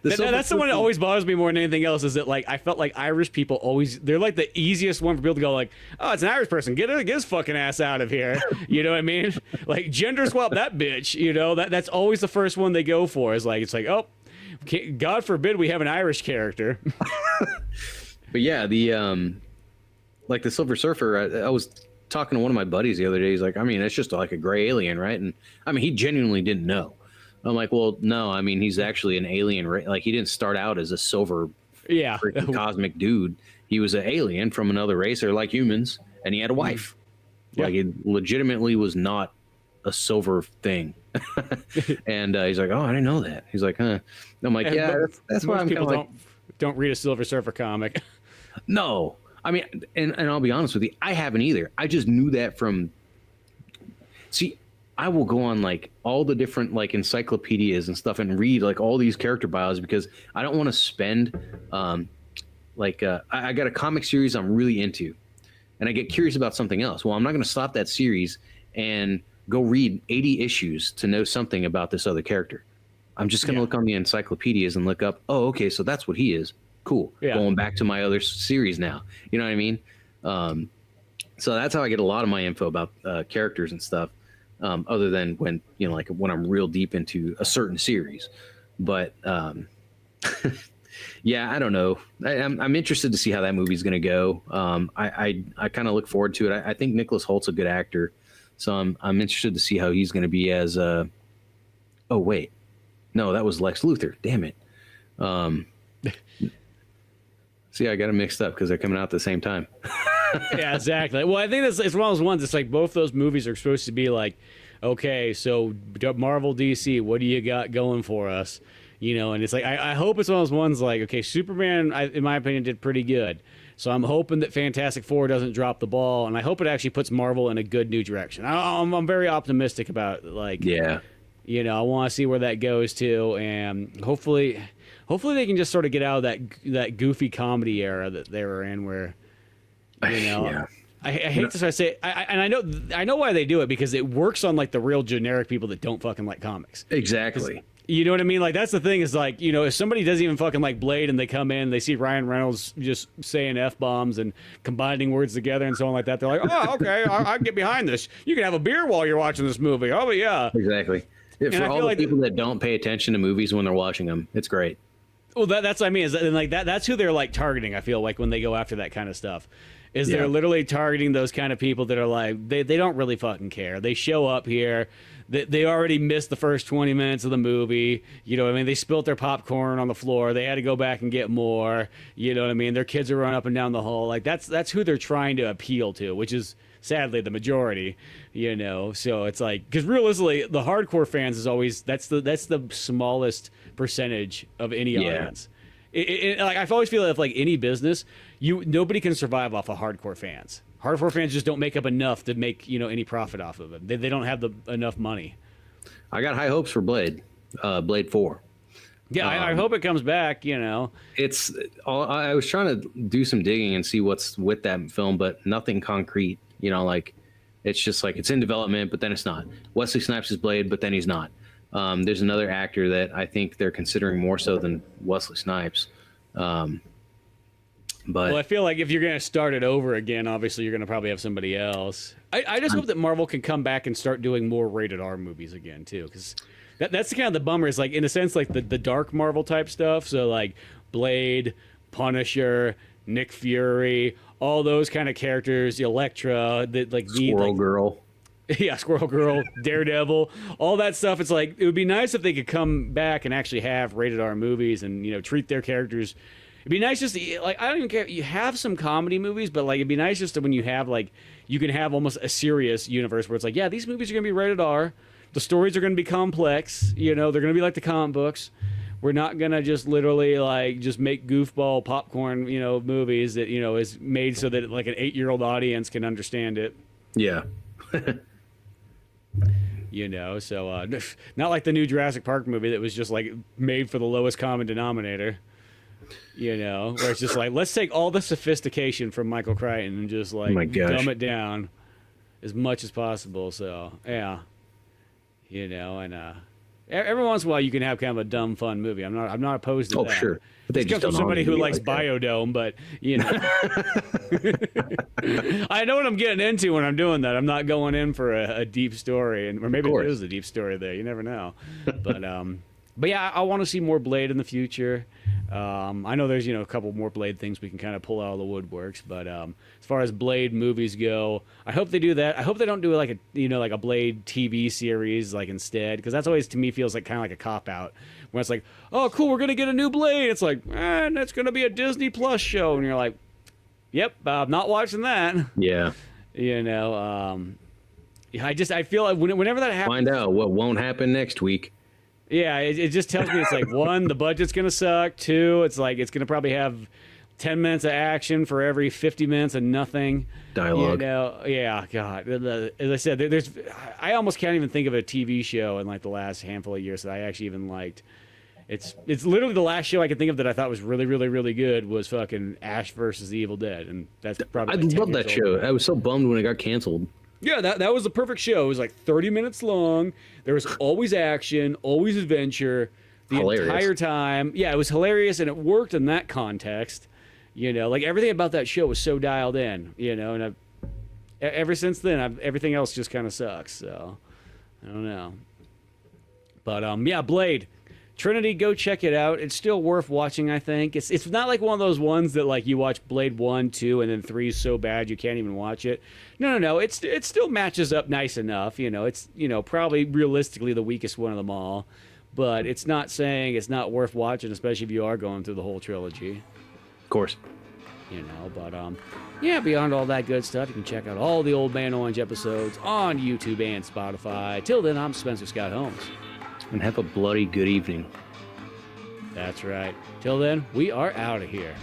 That's the one that always bothers me more than anything else, is that like I felt like Irish people they're like the easiest one for people to go like, oh, it's an Irish person. Get his fucking ass out of here. You know what I mean? Like gender swap that bitch. That's always the first one they go for. Is like, it's like, oh, God forbid we have an Irish character. But yeah, the Silver Surfer, I was talking to one of my buddies the other day. He's like, I mean, it's just like a gray alien, right? And I mean, he genuinely didn't know. I'm like, well, no, I mean, he's actually an alien. Like, he didn't start out as a silver, freaking cosmic dude. He was an alien from another race. They're like humans, and he had a wife. Yeah. Like, it legitimately was not a silver thing. And he's like, oh, I didn't know that. He's like, huh? I'm like, yeah, that's why I'm people don't read a Silver Surfer comic. No. I mean, and I'll be honest with you, I haven't either. I just knew that from. See, I will go on like all the different like encyclopedias and stuff and read like all these character bios, because I don't want to spend I got a comic series I'm really into, and I get curious about something else. Well, I'm not going to stop that series and go read 80 issues to know something about this other character. I'm just going to look on the encyclopedias and look up, oh, okay, so that's what he is. Cool. Yeah. Going back to my other series now. You know what I mean? So that's how I get a lot of my info about characters and stuff, other than when, like when I'm real deep into a certain series. But yeah, I don't know. I'm interested to see how that movie's going to go. I kind of look forward to it. I think Nicholas Holt's a good actor, so I'm interested to see how he's going to be as oh wait, no, that was Lex Luthor. Damn it. See, I got them mixed up because they're coming out at the same time. Yeah, exactly. Well, I think it's one of those ones. It's like both those movies are supposed to be like, okay, so Marvel, DC, what do you got going for us? And it's like, I hope it's one of those ones like, okay, Superman, in my opinion, did pretty good. So I'm hoping that Fantastic Four doesn't drop the ball, and I hope it actually puts Marvel in a good new direction. I'm very optimistic about it. Like, yeah, I want to see where that goes to, and hopefully they can just sort of get out of that goofy comedy era that they were in, where, yeah. I hate to say, and I know why they do it, because it works on like the real generic people that don't fucking like comics. Exactly. You know what I mean? Like, that's the thing, is like, if somebody doesn't even fucking like Blade and they come in, they see Ryan Reynolds just saying F-bombs and combining words together and so on like that, they're like, oh, okay, I can get behind this. You can have a beer while you're watching this movie. Oh, yeah. Exactly. For all the people that don't pay attention to movies when they're watching them, it's great. Well, that's what I mean. Is and like that's who they're like targeting. I feel like when they go after that kind of stuff, they're literally targeting those kind of people that are like they don't really fucking care. They show up here, they already missed the first 20 minutes of the movie. You know what I mean? They spilt their popcorn on the floor. They had to go back and get more. You know what I mean? Their kids are running up and down the hall. Like that's who they're trying to appeal to, which is sadly the majority. So it's like, because realistically, the hardcore fans is always that's the smallest percentage of any audience. Like, I've always feel that if like any business, nobody can survive off of hardcore fans. Hardcore fans just don't make up enough to make any profit off of it. They don't have enough money. I got high hopes for Blade 4. Yeah, I hope it comes back. It's I was trying to do some digging and see what's with that film, but nothing concrete. Like, it's just like it's in development, but then it's not. Wesley Snipes is Blade, but then he's not. There's another actor that I think they're considering more so than Wesley Snipes. But I feel like if you're going to start it over again, obviously you're going to probably have somebody else. I just hope that Marvel can come back and start doing more rated R movies again too, because that's kind of the bummer. Is like, in a sense, like the dark Marvel type stuff. So like Blade, Punisher, Nick Fury, all those kind of characters, Elektra, that like Squirrel Girl. Yeah, Squirrel Girl, Daredevil, all that stuff. It's like, it would be nice if they could come back and actually have rated R movies and treat their characters. It'd be nice just to, like, I don't even care. You have some comedy movies, but like it'd be nice just to when you have like you can have almost a serious universe where it's like, yeah, these movies are gonna be rated R. The stories are gonna be complex. You know, they're gonna be like the comic books. We're not gonna just literally like just make goofball popcorn, you know, movies that you know is made so that like an 8-year-old audience can understand it. Yeah. You know, so not like the new Jurassic Park movie that was just like made for the lowest common denominator. You know, where it's just like, let's take all the sophistication from Michael Crichton and just like dumb it down as much as possible. So yeah, you know, and every once in a while you can have kind of a dumb fun movie. I'm not opposed to that. Oh sure. But This comes from somebody who likes Biodome, but you know, I know what I'm getting into when I'm doing that. I'm not going in for a deep story, or maybe it is a deep story there. You never know. But yeah, I want to see more Blade in the future. I know there's a couple more Blade things we can kind of pull out of the woodworks, but as far as Blade movies go, I hope they do that. I hope they don't do like a Blade TV series like instead, because that's always to me feels like kind of like a cop out. When it's like, oh, cool, we're going to get a new Blade. It's like, and it's going to be a Disney Plus show. And you're like, yep, I'm not watching that. Yeah. I feel like whenever that happens. Find out what won't happen next week. Yeah, it just tells me it's like, one, the budget's going to suck. Two, it's like it's going to probably have 10 minutes of action for every 50 minutes of nothing. Dialogue. Yeah, God. As I said, I almost can't even think of a TV show in like the last handful of years that I actually even liked. It's literally the last show I could think of that I thought was really, really, really good was fucking Ash versus the Evil Dead, and that's probably. I love that show. I was so bummed when it got canceled. Yeah, that was the perfect show. It was like 30 minutes long. There was always action, always adventure, the entire time. Yeah, it was hilarious, and it worked in that context. Like everything about that show was so dialed in. And ever since then, everything else just kind of sucks. So I don't know. But yeah, Blade. Trinity, go check it out. It's still worth watching, I think. It's not like one of those ones that like you watch Blade 1, 2, and then 3 is so bad you can't even watch it. No. It still matches up nice enough. It's probably realistically the weakest one of them all. But it's not saying it's not worth watching, especially if you are going through the whole trilogy. Of course. But yeah, beyond all that good stuff, you can check out all the Old Man Orange episodes on YouTube and Spotify. Till then, I'm Spencer Scott Holmes. And have a bloody good evening. That's right. Till then, we are out of here.